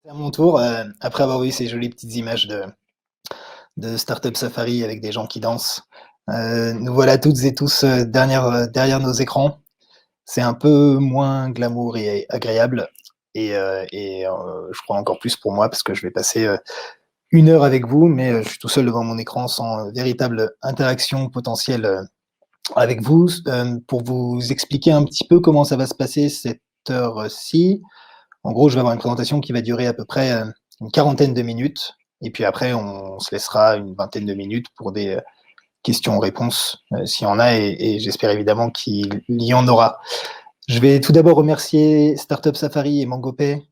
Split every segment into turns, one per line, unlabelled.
C'est à mon tour, après avoir vu ces jolies petites images de Startup Safari avec des gens qui dansent. Nous voilà toutes et tous derrière nos écrans. C'est un peu moins glamour et agréable. Je crois encore plus pour moi parce que je vais passer 1 heure avec vous, mais je suis tout seul devant mon écran sans véritable interaction potentielle avec vous. Pour vous expliquer un petit peu comment ça va se passer cette heure-ci, en gros, je vais avoir une présentation qui va durer à peu près une quarantaine de minutes. Et puis après, on se laissera une vingtaine de minutes pour des questions-réponses, s'il y en a, et j'espère évidemment qu'il y en aura. Je vais tout d'abord remercier Startup Safari et MangoPay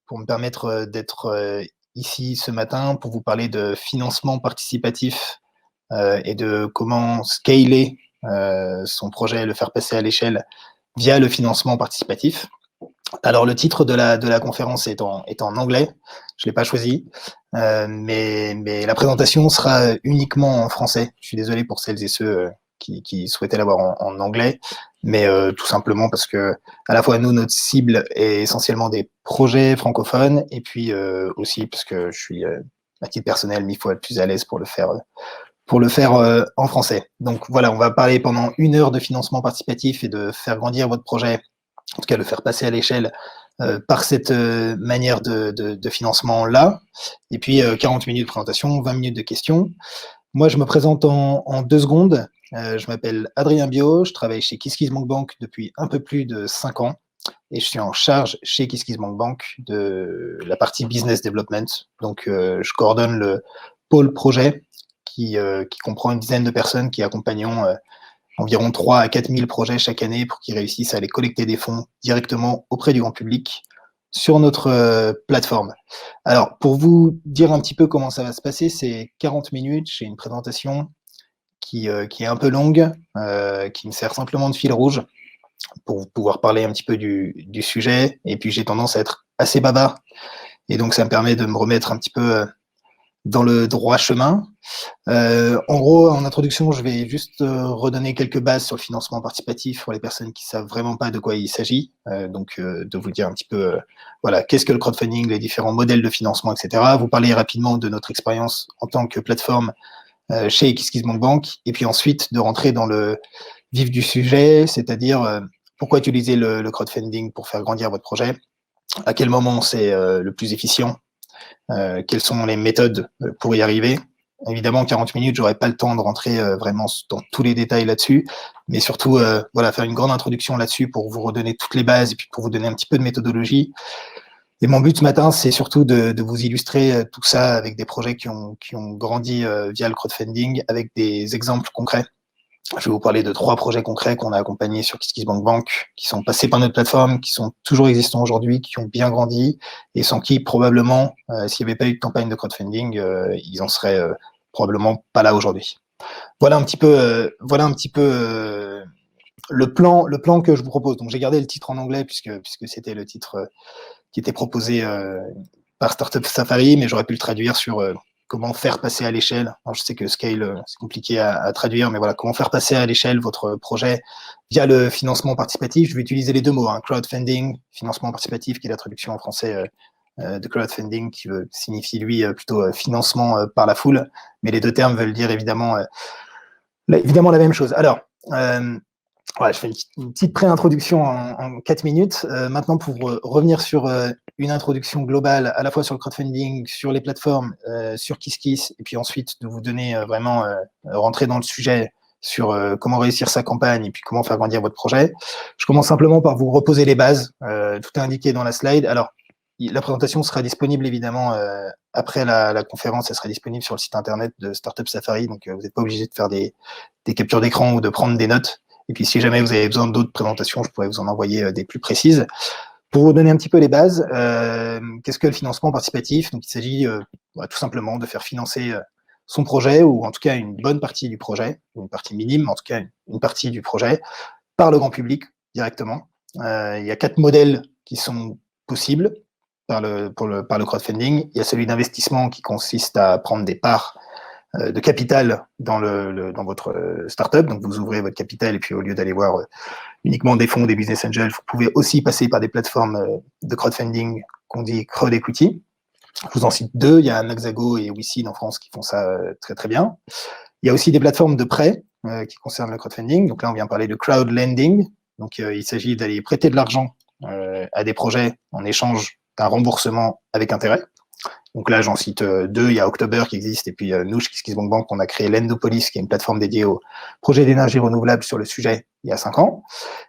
pour me permettre d'être ici ce matin pour vous parler de financement participatif et de comment scaler son projet, le faire passer à l'échelle via le financement participatif. Alors, le titre de la conférence est en anglais. Je ne l'ai pas choisi. Mais la présentation sera uniquement en français. Je suis désolé pour celles et ceux qui souhaitaient l'avoir en anglais. Mais tout simplement parce que, à la fois, nous, notre cible est essentiellement des projets francophones. Et puis aussi parce que je suis, à titre personnel, 1 000 fois plus à l'aise pour le faire en français. Donc voilà, on va parler pendant 1 heure de financement participatif et de faire grandir votre projet, en tout cas le faire passer à l'échelle par cette manière de financement-là. Et puis 40 minutes de présentation, 20 minutes de questions. Moi, je me présente en 2 secondes. Je m'appelle Adrien Bio, je travaille chez KissKissBankBank depuis un peu plus de 5 ans et je suis en charge chez KissKissBankBank de la partie business development. Donc, je coordonne le pôle projet qui comprend une dizaine de personnes qui accompagnons environ 3 à 4 000 projets chaque année pour qu'ils réussissent à aller collecter des fonds directement auprès du grand public sur notre plateforme. Alors, pour vous dire un petit peu comment ça va se passer, c'est 40 minutes. J'ai une présentation qui est un peu longue, qui me sert simplement de fil rouge pour pouvoir parler un petit peu du sujet. Et puis, j'ai tendance à être assez bavard. Et donc, ça me permet de me remettre un petit peu dans le droit chemin. En gros, en introduction, je vais juste redonner quelques bases sur le financement participatif pour les personnes qui savent vraiment pas de quoi il s'agit. Donc, de vous dire un petit peu, voilà, qu'est-ce que le crowdfunding, les différents modèles de financement, etc. Vous parler rapidement de notre expérience en tant que plateforme chez KissKissBankBank, et puis ensuite de rentrer dans le vif du sujet, c'est-à-dire pourquoi utiliser le crowdfunding pour faire grandir votre projet, à quel moment c'est le plus efficient, quelles sont les méthodes pour y arriver. Évidemment, 40 minutes, j'aurais pas le temps de rentrer vraiment dans tous les détails là-dessus, mais surtout, voilà, faire une grande introduction là-dessus pour vous redonner toutes les bases et puis pour vous donner un petit peu de méthodologie. Et mon but ce matin, c'est surtout de vous illustrer tout ça avec des projets qui ont grandi via le crowdfunding, avec des exemples concrets. Je vais vous parler de 3 projets concrets qu'on a accompagnés sur KissKissBankBank, qui sont passés par notre plateforme, qui sont toujours existants aujourd'hui, qui ont bien grandi, et sans qui, probablement, s'il n'y avait pas eu de campagne de crowdfunding, ils en seraient probablement pas là aujourd'hui. Voilà un petit peu, le plan que je vous propose. Donc j'ai gardé le titre en anglais puisque c'était le titre qui était proposé par Startup Safari, mais j'aurais pu le traduire sur comment faire passer à l'échelle. Alors, je sais que Scale, c'est compliqué à traduire, mais voilà, comment faire passer à l'échelle votre projet via le financement participatif. Je vais utiliser les 2 mots, hein, crowdfunding, financement participatif, qui est la traduction en français de crowdfunding, qui signifie, lui, plutôt financement par la foule. Mais les 2 termes veulent dire évidemment la même chose. Alors, voilà, je fais une petite pré-introduction en 4 minutes. Maintenant, pour revenir sur une introduction globale, à la fois sur le crowdfunding, sur les plateformes, sur KissKiss, et puis ensuite de vous donner vraiment, rentrer dans le sujet sur comment réussir sa campagne et puis comment faire grandir votre projet. Je commence simplement par vous reposer les bases. Tout est indiqué dans la slide. Alors, la présentation sera disponible évidemment après la conférence. Elle sera disponible sur le site internet de Startup Safari. Donc, vous n'êtes pas obligé de faire des captures d'écran ou de prendre des notes. Et puis, si jamais vous avez besoin d'autres présentations, je pourrais vous en envoyer des plus précises. Pour vous donner un petit peu les bases, qu'est-ce que le financement participatif? Donc, il s'agit tout simplement de faire financer son projet, ou en tout cas une bonne partie du projet, ou une partie minime, mais en tout cas une partie du projet, par le grand public directement. Il y a 4 modèles qui sont possibles par le crowdfunding. Il y a celui d'investissement qui consiste à prendre des parts de capital dans votre startup. Donc, vous ouvrez votre capital et puis au lieu d'aller voir uniquement des fonds, des business angels, vous pouvez aussi passer par des plateformes de crowdfunding qu'on dit crowd equity. Je vous en cite deux, il y a Naxago et WeSeed en France qui font ça très très bien. Il y a aussi des plateformes de prêt qui concernent le crowdfunding. Donc là, on vient parler de crowd lending. Donc il s'agit d'aller prêter de l'argent à des projets en échange d'un remboursement avec intérêt. Donc là, j'en cite deux. Il y a October qui existe et puis nous, chez KissKissBankBank, on a créé Lendopolis, qui est une plateforme dédiée aux projets d'énergie renouvelable sur le sujet il y a 5 ans.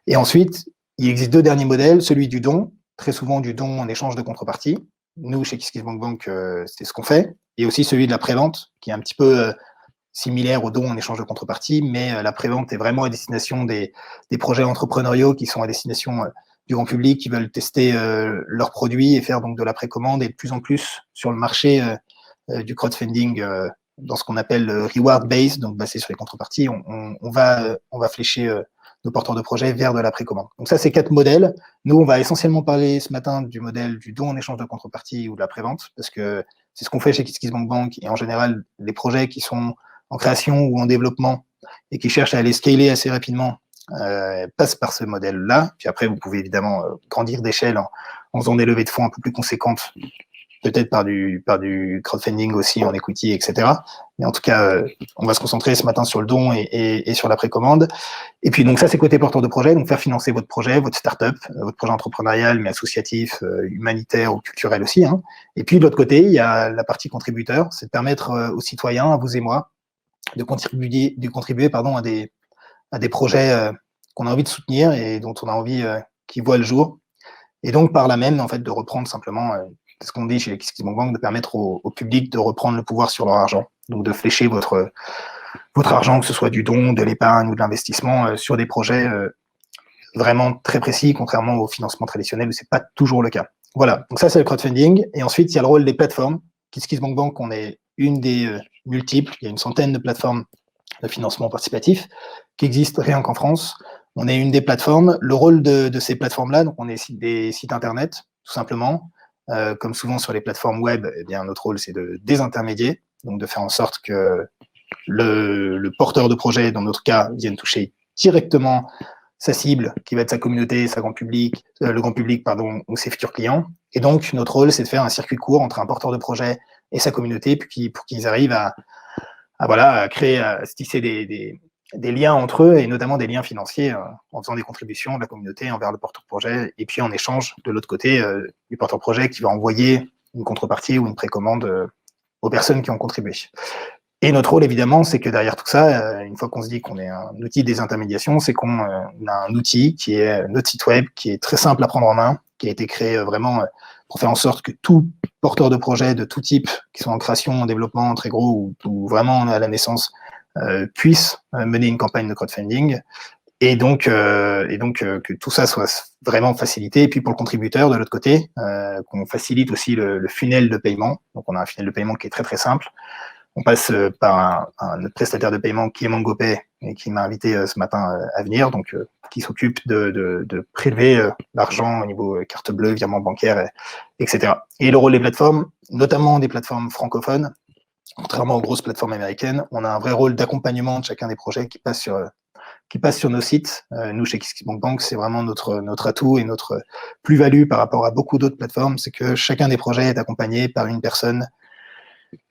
Et ensuite, il existe deux derniers modèles, celui du don, très souvent du don en échange de contrepartie. Nous, chez KissKissBankBank, c'est ce qu'on fait. Et aussi celui de la prévente, qui est un petit peu similaire au don en échange de contrepartie, mais la prévente est vraiment à destination des projets entrepreneuriaux qui sont à destination du grand public, qui veulent tester leurs produits et faire donc de la précommande, et de plus en plus sur le marché du crowdfunding dans ce qu'on appelle reward based, donc basé sur les contreparties, on va flécher nos porteurs de projets vers de la précommande. Donc ça, c'est 4 modèles. Nous, on va essentiellement parler ce matin du modèle du don en échange de contrepartie ou de la prévente, parce que c'est ce qu'on fait chez KissKissBankBank, et en général, les projets qui sont en création ou en développement et qui cherchent à aller scaler assez rapidement passent par ce modèle-là. Puis après, vous pouvez évidemment grandir d'échelle en faisant des levées de fonds un peu plus conséquentes, peut-être par du crowdfunding aussi en equity, etc. Mais en tout cas, on va se concentrer ce matin sur le don et sur la précommande. Et puis, donc ça, c'est côté porteur de projet, donc faire financer votre projet, votre start-up, votre projet entrepreneurial, mais associatif, humanitaire ou culturel aussi. Hein. Et puis, de l'autre côté, il y a la partie contributeur, c'est de permettre aux citoyens, à vous et moi, de contribuer à des projets qu'on a envie de soutenir et dont on a envie qu'ils voient le jour. Et donc, par là même, en fait, de reprendre simplement ce qu'on dit chez KissKissBankBank, de permettre au public de reprendre le pouvoir sur leur argent. Donc, de flécher votre argent, que ce soit du don, de l'épargne ou de l'investissement, sur des projets vraiment très précis, contrairement au financement traditionnel où c'est pas toujours le cas. Voilà, donc ça, c'est le crowdfunding. Et ensuite, il y a le rôle des plateformes. KissKissBankBank, on est une des multiples, il y a une centaine de plateformes de financement participatif qui existent rien qu'en France. On est une des plateformes. Le rôle de ces plateformes-là, donc on est des sites internet, tout simplement. Comme souvent sur les plateformes web, eh bien, notre rôle, c'est de désintermédier, donc de faire en sorte que le porteur de projet, dans notre cas, vienne toucher directement sa cible, qui va être sa communauté, le grand public, ou ses futurs clients. Et donc, notre rôle, c'est de faire un circuit court entre un porteur de projet et sa communauté, puis pour qu'ils arrivent à créer, à se tisser des liens entre eux, et notamment des liens financiers, en faisant des contributions de la communauté envers le porteur de projet, et puis en échange, de l'autre côté, du porteur de projet qui va envoyer une contrepartie ou une précommande aux personnes qui ont contribué. Et notre rôle, évidemment, c'est que derrière tout ça, une fois qu'on se dit qu'on est un outil de désintermédiation, c'est qu'on a un outil qui est notre site web, qui est très simple à prendre en main, qui a été créé vraiment pour faire en sorte que tout porteur de projet de tout type, qui sont en création, en développement, très gros ou vraiment à la naissance, puisse mener une campagne de crowdfunding. Et donc que tout ça soit vraiment facilité. Et puis pour le contributeur, de l'autre côté, qu'on facilite aussi le funnel de paiement. Donc on a un funnel de paiement qui est très très simple. On passe par notre prestataire de paiement qui est MangoPay et qui m'a invité ce matin à venir, donc qui s'occupe de prélever l'argent au niveau carte bleue, virement bancaire, etc. Et le rôle des plateformes, notamment des plateformes francophones, contrairement aux grosses plateformes américaines, on a un vrai rôle d'accompagnement de chacun des projets qui passent sur nos sites. Nous, chez KissKissBankBank, c'est vraiment notre atout et notre plus-value par rapport à beaucoup d'autres plateformes, c'est que chacun des projets est accompagné par une personne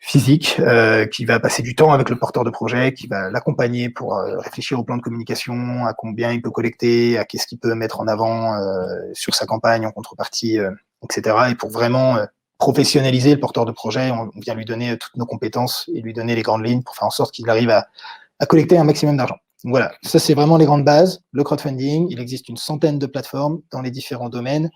physique qui va passer du temps avec le porteur de projet, qui va l'accompagner pour réfléchir au plan de communication, à combien il peut collecter, à qu'est-ce qu'il peut mettre en avant sur sa campagne en contrepartie, etc. Et pour vraiment professionnaliser le porteur de projet, on vient lui donner toutes nos compétences et lui donner les grandes lignes pour faire en sorte qu'il arrive à collecter un maximum d'argent. Donc voilà, ça c'est vraiment les grandes bases. Le crowdfunding, il existe une centaine de plateformes dans les différents domaines.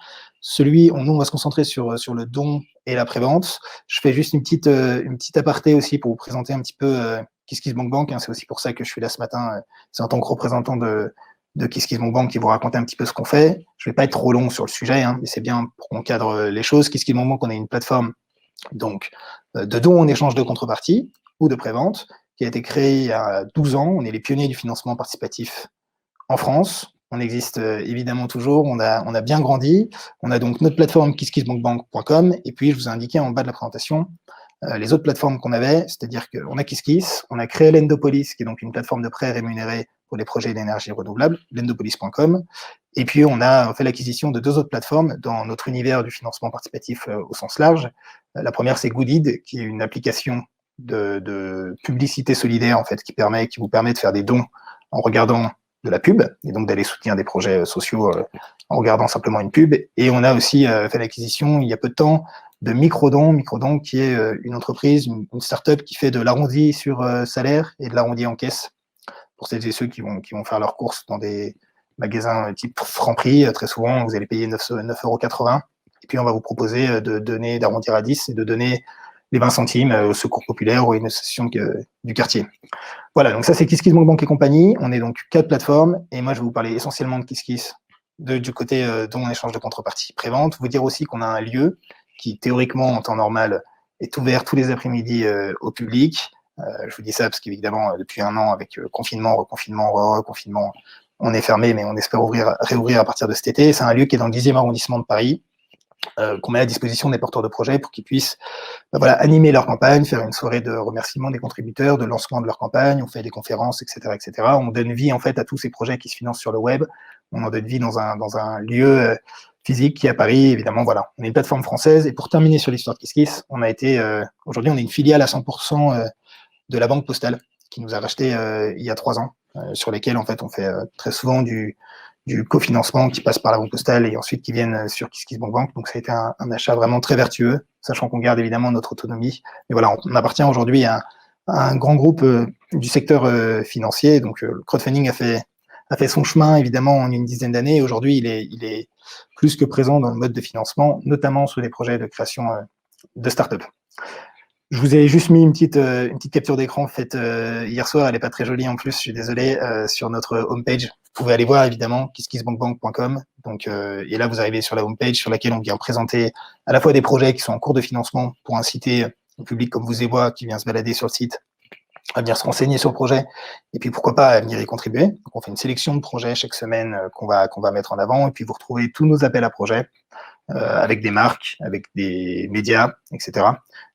Nous, on va se concentrer sur le don et la prévente. Je fais juste une petite aparté aussi pour vous présenter un petit peu KissKissBankBank. Hein, c'est aussi pour ça que je suis là ce matin. C'est en tant que représentant de KissKissBankBank qui vous raconter un petit peu ce qu'on fait. Je ne vais pas être trop long sur le sujet, hein, mais c'est bien pour qu'on cadre les choses. KissKissBankBank, on est une plateforme donc de dons en échange de contrepartie ou de prévente, qui a été créé il y a 12 ans. On est les pionniers du financement participatif en France. On existe évidemment toujours, on a bien grandi. On a donc notre plateforme KissKissBankBank.com, et puis je vous ai indiqué en bas de la présentation les autres plateformes qu'on avait, c'est-à-dire qu'on a KissKiss, on a créé Lendopolis, qui est donc une plateforme de prêt rémunéré pour les projets d'énergie renouvelable, lendopolis.com. Et puis, on a fait l'acquisition de 2 autres plateformes dans notre univers du financement participatif au sens large. La première, c'est Goodid, qui est une application de publicité solidaire, en fait, qui vous permet de faire des dons en regardant de la pub, et donc d'aller soutenir des projets sociaux en regardant simplement une pub. Et on a aussi fait l'acquisition, il y a peu de temps, de Microdon, qui est une entreprise, une start-up qui fait de l'arrondi sur salaire et de l'arrondi en caisse pour celles et ceux qui vont faire leurs courses dans des magasins type Franprix. Très souvent, vous allez payer 9,80 €. Et puis, on va vous proposer d'arrondir à 10 et de donner les 20 centimes au secours populaire ou à une association du quartier. Voilà, donc ça, c'est KissKissBankBank et compagnie. On est donc 4 plateformes. Et moi, je vais vous parler essentiellement de KissKiss du côté don échange de contrepartie prévente. Vous dire aussi qu'on a un lieu qui, théoriquement, en temps normal, est ouvert tous les après-midi au public. Je vous dis ça parce qu'évidemment, depuis un an, avec confinement, reconfinement, on est fermé, mais on espère réouvrir à partir de cet été. C'est un lieu qui est dans le 10e arrondissement de Paris, qu'on met à disposition des porteurs de projets pour qu'ils puissent animer leur campagne, faire une soirée de remerciement des contributeurs, de lancement de leur campagne, on fait des conférences, etc., etc. On donne vie en fait à tous ces projets qui se financent sur le web. On en donne vie dans un lieu physique qui est à Paris, évidemment. Voilà, on est une plateforme française. Et pour terminer sur l'histoire de KissKiss, aujourd'hui, on est une filiale à 100% de la Banque Postale qui nous a racheté il y a 3 ans, sur lesquels en fait on fait très souvent du cofinancement qui passe par la Banque Postale et ensuite qui viennent sur KissKissBankBank. Donc ça a été un achat vraiment très vertueux, sachant qu'on garde évidemment notre autonomie. Mais voilà, on appartient aujourd'hui à un grand groupe du secteur financier. Donc le crowdfunding a fait son chemin évidemment en une dizaine d'années. Aujourd'hui, il est plus que présent dans le mode de financement, notamment sur les projets de création de start-up. Je vous ai juste mis une petite capture d'écran faite hier soir. Elle n'est pas très jolie en plus, je suis désolé, sur notre homepage. Vous pouvez aller voir évidemment kisskissbankbank.com. Donc, et là, vous arrivez sur la homepage sur laquelle on vient présenter à la fois des projets qui sont en cours de financement pour inciter le public comme vous et moi qui vient se balader sur le site à venir se renseigner sur le projet et puis pourquoi pas à venir y contribuer. Donc, on fait une sélection de projets chaque semaine qu'on va mettre en avant et puis vous retrouvez tous nos appels à projets. Avec des marques, avec des médias, etc.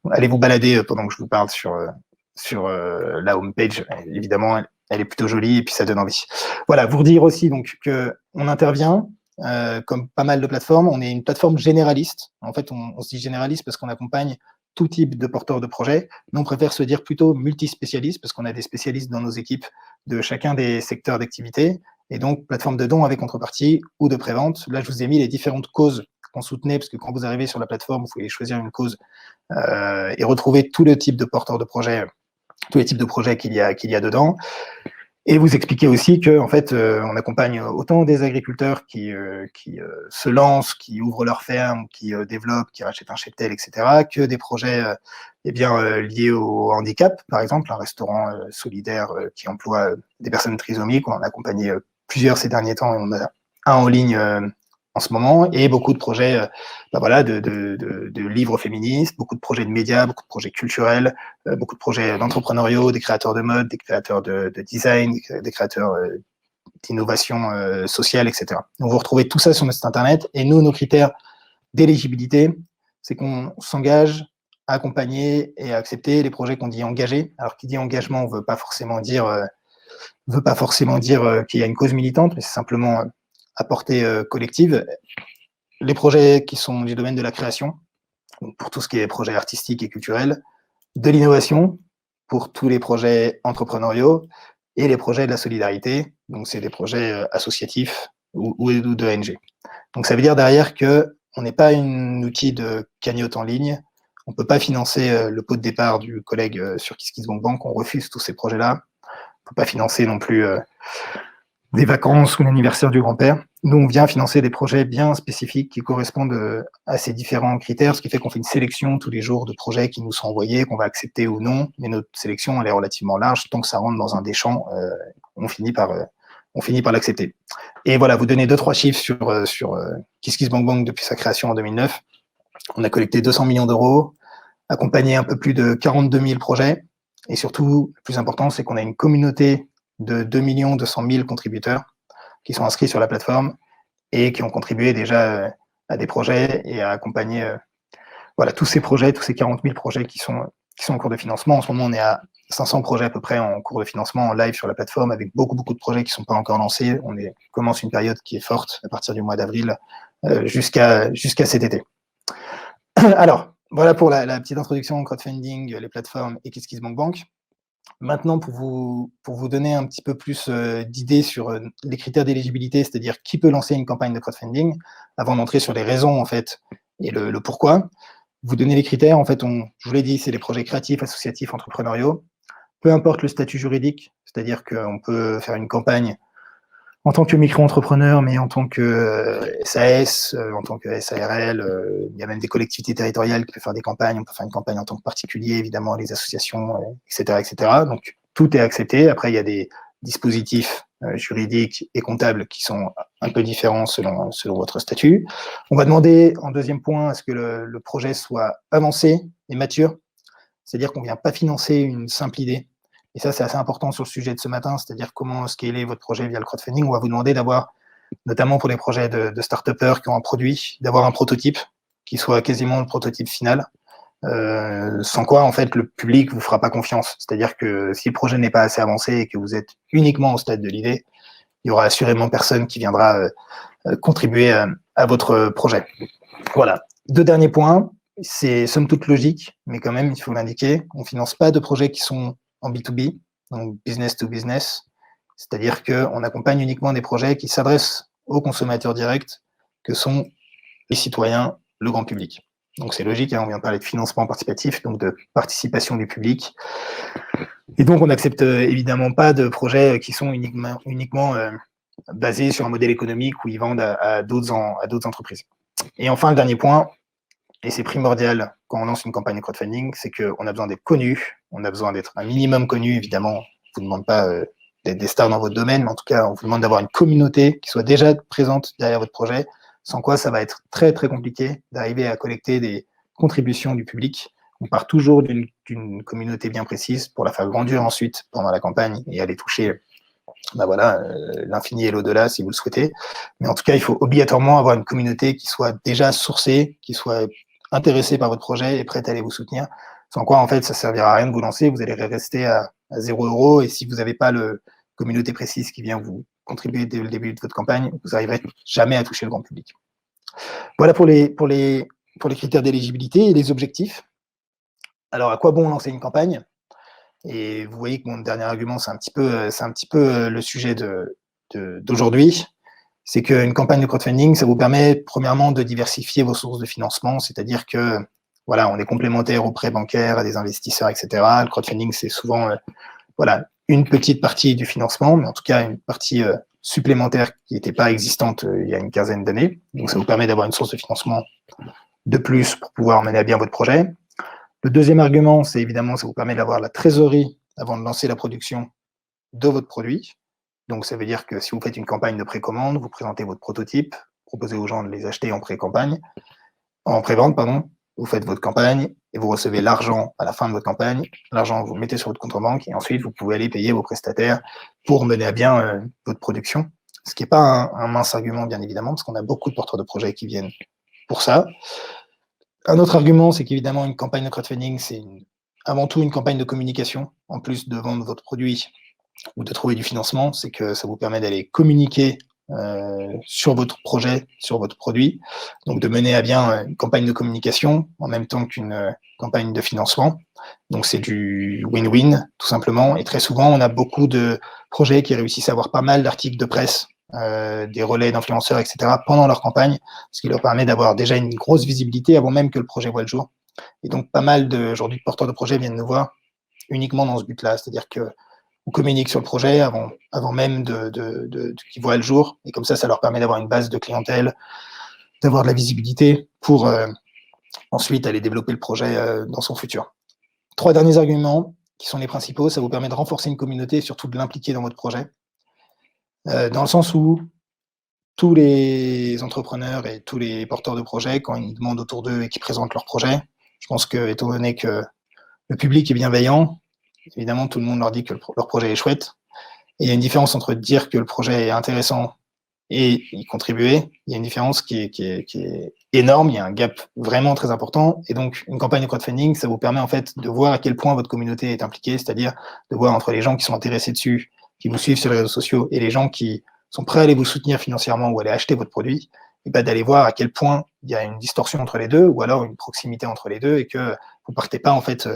Allez vous balader pendant que je vous parle sur la homepage. Évidemment, elle est plutôt jolie et puis ça donne envie. Voilà, vous redire aussi donc qu'on intervient comme pas mal de plateformes. On est une plateforme généraliste. En fait, on se dit généraliste parce qu'on accompagne tout type de porteurs de projets. Nous, on préfère se dire plutôt multispécialiste parce qu'on a des spécialistes dans nos équipes de chacun des secteurs d'activité. Et donc, plateforme de dons avec contrepartie ou de prévente. Là, je vous ai mis les différentes causes qu'on soutenait, parce que quand vous arrivez sur la plateforme, vous pouvez choisir une cause et retrouver tout le type de porteurs de projets, tous les types de projets qu'il y a dedans. Et vous expliquer aussi que, en fait, on accompagne autant des agriculteurs qui se lancent, qui ouvrent leur ferme, qui développent, qui rachètent un cheptel, etc., que des projets liés au handicap, par exemple, un restaurant solidaire qui emploie des personnes trisomiques. On en a accompagné plusieurs ces derniers temps et on a un en ligne en ce moment, et beaucoup de projets de livres féministes, beaucoup de projets de médias, beaucoup de projets culturels, beaucoup de projets d'entrepreneuriaux, des créateurs de mode, des créateurs de design, des créateurs d'innovation sociale, etc. Donc vous retrouvez tout ça sur notre site internet, et nous, nos critères d'éligibilité, c'est qu'on s'engage à accompagner et à accepter les projets qu'on dit engagés. Alors qui dit engagement, on ne veut pas forcément dire qu'il y a une cause militante, mais c'est simplement à portée collective. Les projets qui sont du domaine de la création, donc pour tout ce qui est projets artistiques et culturels, de l'innovation, pour tous les projets entrepreneuriaux, et les projets de la solidarité, donc c'est des projets associatifs ou d'ONG. Donc ça veut dire derrière qu'on n'est pas un outil de cagnotte en ligne, on ne peut pas financer le pot de départ du collègue sur KissKissBankBank, on refuse tous ces projets-là, on ne peut pas financer non plus des vacances ou l'anniversaire du grand-père. Nous, on vient financer des projets bien spécifiques qui correspondent à ces différents critères, ce qui fait qu'on fait une sélection tous les jours de projets qui nous sont envoyés, qu'on va accepter ou non, mais notre sélection, elle est relativement large. Tant que ça rentre dans un des champs, on finit par l'accepter. Et voilà, vous donnez 2-3 chiffres sur KissKissBankBank depuis sa création en 2009. On a collecté 200 millions d'euros, accompagné un peu plus de 42 000 projets, et surtout, le plus important, c'est qu'on a une communauté de 2 200 000 contributeurs qui sont inscrits sur la plateforme et qui ont contribué déjà à des projets et à accompagner tous ces projets, tous ces 40 000 projets qui sont en cours de financement. En ce moment, on est à 500 projets à peu près en cours de financement en live sur la plateforme, avec beaucoup de projets qui ne sont pas encore lancés. On commence une période qui est forte à partir du mois d'avril jusqu'à cet été. Alors, voilà pour la petite introduction au crowdfunding, les plateformes et KissKissBankBank. Maintenant, pour vous donner un petit peu plus d'idées sur les critères d'éligibilité, c'est-à-dire qui peut lancer une campagne de crowdfunding, avant d'entrer sur les raisons en fait et le pourquoi, vous donner les critères. En fait, je vous l'ai dit, c'est les projets créatifs, associatifs, entrepreneuriaux. Peu importe le statut juridique, c'est-à-dire qu'on peut faire une campagne en tant que micro-entrepreneur, mais en tant que SAS, en tant que SARL, il y a même des collectivités territoriales qui peuvent faire des campagnes. On peut faire une campagne en tant que particulier, évidemment, les associations, etc., etc. Donc, tout est accepté. Après, il y a des dispositifs juridiques et comptables qui sont un peu différents selon votre statut. On va demander, en deuxième point, à ce que le projet soit avancé et mature. C'est-à-dire qu'on ne vient pas financer une simple idée. Et ça, c'est assez important sur le sujet de ce matin, c'est-à-dire comment scaler votre projet via le crowdfunding. On va vous demander d'avoir, notamment pour les projets de start-upers qui ont un produit, d'avoir un prototype qui soit quasiment le prototype final, sans quoi, en fait, le public ne vous fera pas confiance. C'est-à-dire que si le projet n'est pas assez avancé et que vous êtes uniquement au stade de l'idée, il y aura assurément personne qui viendra contribuer à votre projet. Voilà. 2 derniers points. C'est somme toute logique, mais quand même, il faut l'indiquer. On ne finance pas de projets qui sont en B2B, donc business to business. C'est-à-dire qu'on accompagne uniquement des projets qui s'adressent aux consommateurs directs, que sont les citoyens, le grand public. Donc c'est logique, hein, on vient de parler de financement participatif, donc de participation du public. Et donc on n'accepte évidemment pas de projets qui sont uniquement basés sur un modèle économique où ils vendent à d'autres entreprises. Et enfin, le dernier point, et c'est primordial quand on lance une campagne de crowdfunding, c'est qu'on a besoin d'être connu, on a besoin d'être un minimum connu, évidemment. On ne vous demande pas d'être des stars dans votre domaine, mais en tout cas, on vous demande d'avoir une communauté qui soit déjà présente derrière votre projet, sans quoi ça va être très compliqué d'arriver à collecter des contributions du public. On part toujours d'une communauté bien précise pour la faire grandir ensuite pendant la campagne et aller toucher l'infini et l'au-delà si vous le souhaitez. Mais en tout cas, il faut obligatoirement avoir une communauté qui soit déjà sourcée, qui soit intéressée par votre projet et prête à aller vous soutenir. Sans quoi, en fait, ça ne servira à rien de vous lancer. Vous allez rester à 0 € et si vous n'avez pas une communauté précise qui vient vous contribuer dès le début de votre campagne, vous n'arriverez jamais à toucher le grand public. Voilà pour les critères d'éligibilité et les objectifs. Alors, à quoi bon lancer une campagne ? Et vous voyez que mon dernier argument, c'est un petit peu le sujet d'aujourd'hui. C'est qu'une campagne de crowdfunding, ça vous permet premièrement de diversifier vos sources de financement, c'est-à-dire que voilà, on est complémentaire aux prêts bancaires, à des investisseurs, etc. Le crowdfunding, c'est souvent une petite partie du financement, mais en tout cas une partie supplémentaire qui n'était pas existante il y a une quinzaine d'années. Donc ça vous permet d'avoir une source de financement de plus pour pouvoir mener à bien votre projet. Le deuxième argument, c'est évidemment, ça vous permet d'avoir la trésorerie avant de lancer la production de votre produit. Donc, ça veut dire que si vous faites une campagne de précommande, vous présentez votre prototype, proposez aux gens de les acheter en pré-vente, pardon. Vous faites votre campagne et vous recevez l'argent à la fin de votre campagne. L'argent, vous le mettez sur votre compte en banque et ensuite, vous pouvez aller payer vos prestataires pour mener à bien votre production. Ce qui n'est pas un mince argument, bien évidemment, parce qu'on a beaucoup de porteurs de projets qui viennent pour ça. Un autre argument, c'est qu'évidemment, une campagne de crowdfunding, c'est avant tout une campagne de communication, en plus de vendre votre produit ou de trouver du financement, c'est que ça vous permet d'aller communiquer sur votre projet, sur votre produit, donc de mener à bien une campagne de communication en même temps qu'une campagne de financement. Donc c'est du win-win, tout simplement, et très souvent, on a beaucoup de projets qui réussissent à avoir pas mal d'articles de presse, des relais d'influenceurs, etc., pendant leur campagne, ce qui leur permet d'avoir déjà une grosse visibilité avant même que le projet voit le jour. Et donc, pas mal aujourd'hui de porteurs de projets viennent nous voir uniquement dans ce but-là, c'est-à-dire qu'on communique sur le projet avant même qu'ils voient le jour, et comme ça leur permet d'avoir une base de clientèle, d'avoir de la visibilité pour ensuite aller développer le projet dans son futur. 3 derniers arguments, qui sont les principaux, ça vous permet de renforcer une communauté et surtout de l'impliquer dans votre projet. Dans le sens où tous les entrepreneurs et tous les porteurs de projets, quand ils demandent autour d'eux et qu'ils présentent leur projet, je pense que, étant donné que le public est bienveillant, évidemment, tout le monde leur dit que leur projet est chouette. Et il y a une différence entre dire que le projet est intéressant et y contribuer, il y a une différence qui est énorme, il y a un gap vraiment très important. Et donc, une campagne de crowdfunding, ça vous permet en fait de voir à quel point votre communauté est impliquée, c'est-à-dire de voir entre les gens qui sont intéressés dessus, qui vous suivent sur les réseaux sociaux, et les gens qui sont prêts à aller vous soutenir financièrement ou aller acheter votre produit, et ben d'aller voir à quel point il y a une distorsion entre les deux, ou alors une proximité entre les deux, et que vous partez pas en fait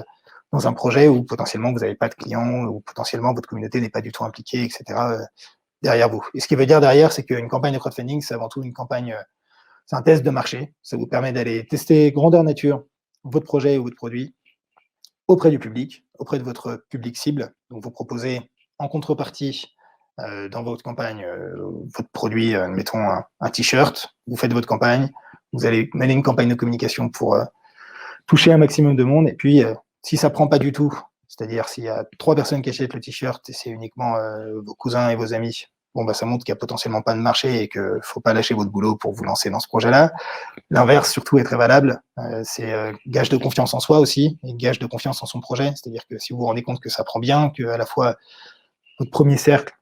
dans un projet où potentiellement vous n'avez pas de clients, ou potentiellement votre communauté n'est pas du tout impliquée, etc. Derrière vous. Et ce qui veut dire derrière, c'est qu'une campagne de crowdfunding, c'est avant tout une campagne, c'est un test de marché. Ça vous permet d'aller tester grandeur nature votre projet ou votre produit auprès du public, auprès de votre public cible. Donc, vous proposez en contrepartie dans votre campagne votre produit, mettons un t-shirt, vous faites votre campagne, vous allez mener une campagne de communication pour toucher un maximum de monde. Et puis, si ça ne prend pas du tout, c'est-à-dire s'il y a 3 personnes qui achètent le t-shirt et c'est uniquement vos cousins et vos amis, bon, bah, ça montre qu'il n'y a potentiellement pas de marché et qu'il ne faut pas lâcher votre boulot pour vous lancer dans ce projet-là. L'inverse, surtout, est très valable. C'est gage de confiance en soi aussi, et gage de confiance en son projet. C'est-à-dire que si vous vous rendez compte que ça prend bien, que à la fois votre premier cercle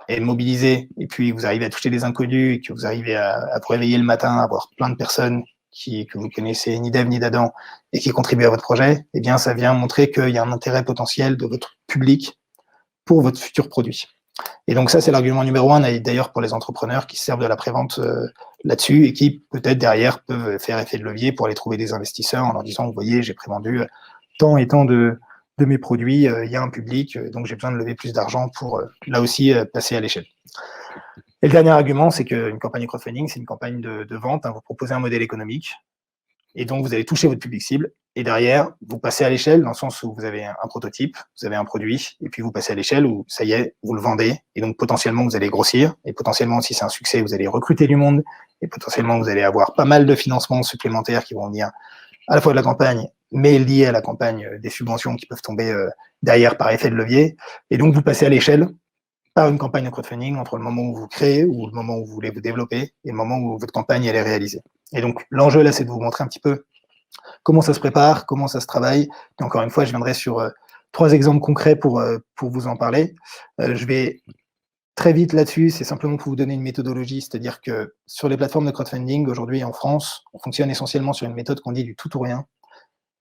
est mobilisé, et puis vous arrivez à toucher des inconnus, et que vous arrivez à vous réveiller le matin, à avoir plein de personnes que vous connaissez ni d'Ève ni d'Adam et qui contribuent à votre projet, eh bien, ça vient montrer qu'il y a un intérêt potentiel de votre public pour votre futur produit. Et donc ça, c'est l'argument numéro 1, d'ailleurs, pour les entrepreneurs qui se servent de la prévente là-dessus et qui, peut-être, derrière, peuvent faire effet de levier pour aller trouver des investisseurs en leur disant, vous voyez, j'ai prévendu tant et tant de mes produits, il y a un public, donc j'ai besoin de lever plus d'argent pour, là aussi, passer à l'échelle. Et le dernier argument, c'est qu'une campagne de crowdfunding, c'est une campagne de vente. Vous proposez un modèle économique, et donc vous allez toucher votre public cible, et derrière, vous passez à l'échelle, dans le sens où vous avez un prototype, vous avez un produit, et puis vous passez à l'échelle où, ça y est, vous le vendez, et donc potentiellement, vous allez grossir, et potentiellement, si c'est un succès, vous allez recruter du monde, et potentiellement, vous allez avoir pas mal de financements supplémentaires qui vont venir à la fois de la campagne, mais liés à la campagne, des subventions qui peuvent tomber derrière par effet de levier, et donc vous passez à l'échelle par une campagne de crowdfunding entre le moment où vous créez ou le moment où vous voulez vous développer et le moment où votre campagne elle est réalisée. Et donc l'enjeu là, c'est de vous montrer un petit peu comment ça se prépare, comment ça se travaille. Et encore une fois, je viendrai sur 3 exemples concrets pour vous en parler. Je vais très vite là-dessus, c'est simplement pour vous donner une méthodologie, c'est-à-dire que sur les plateformes de crowdfunding, aujourd'hui en France, on fonctionne essentiellement sur une méthode qu'on dit du tout ou rien.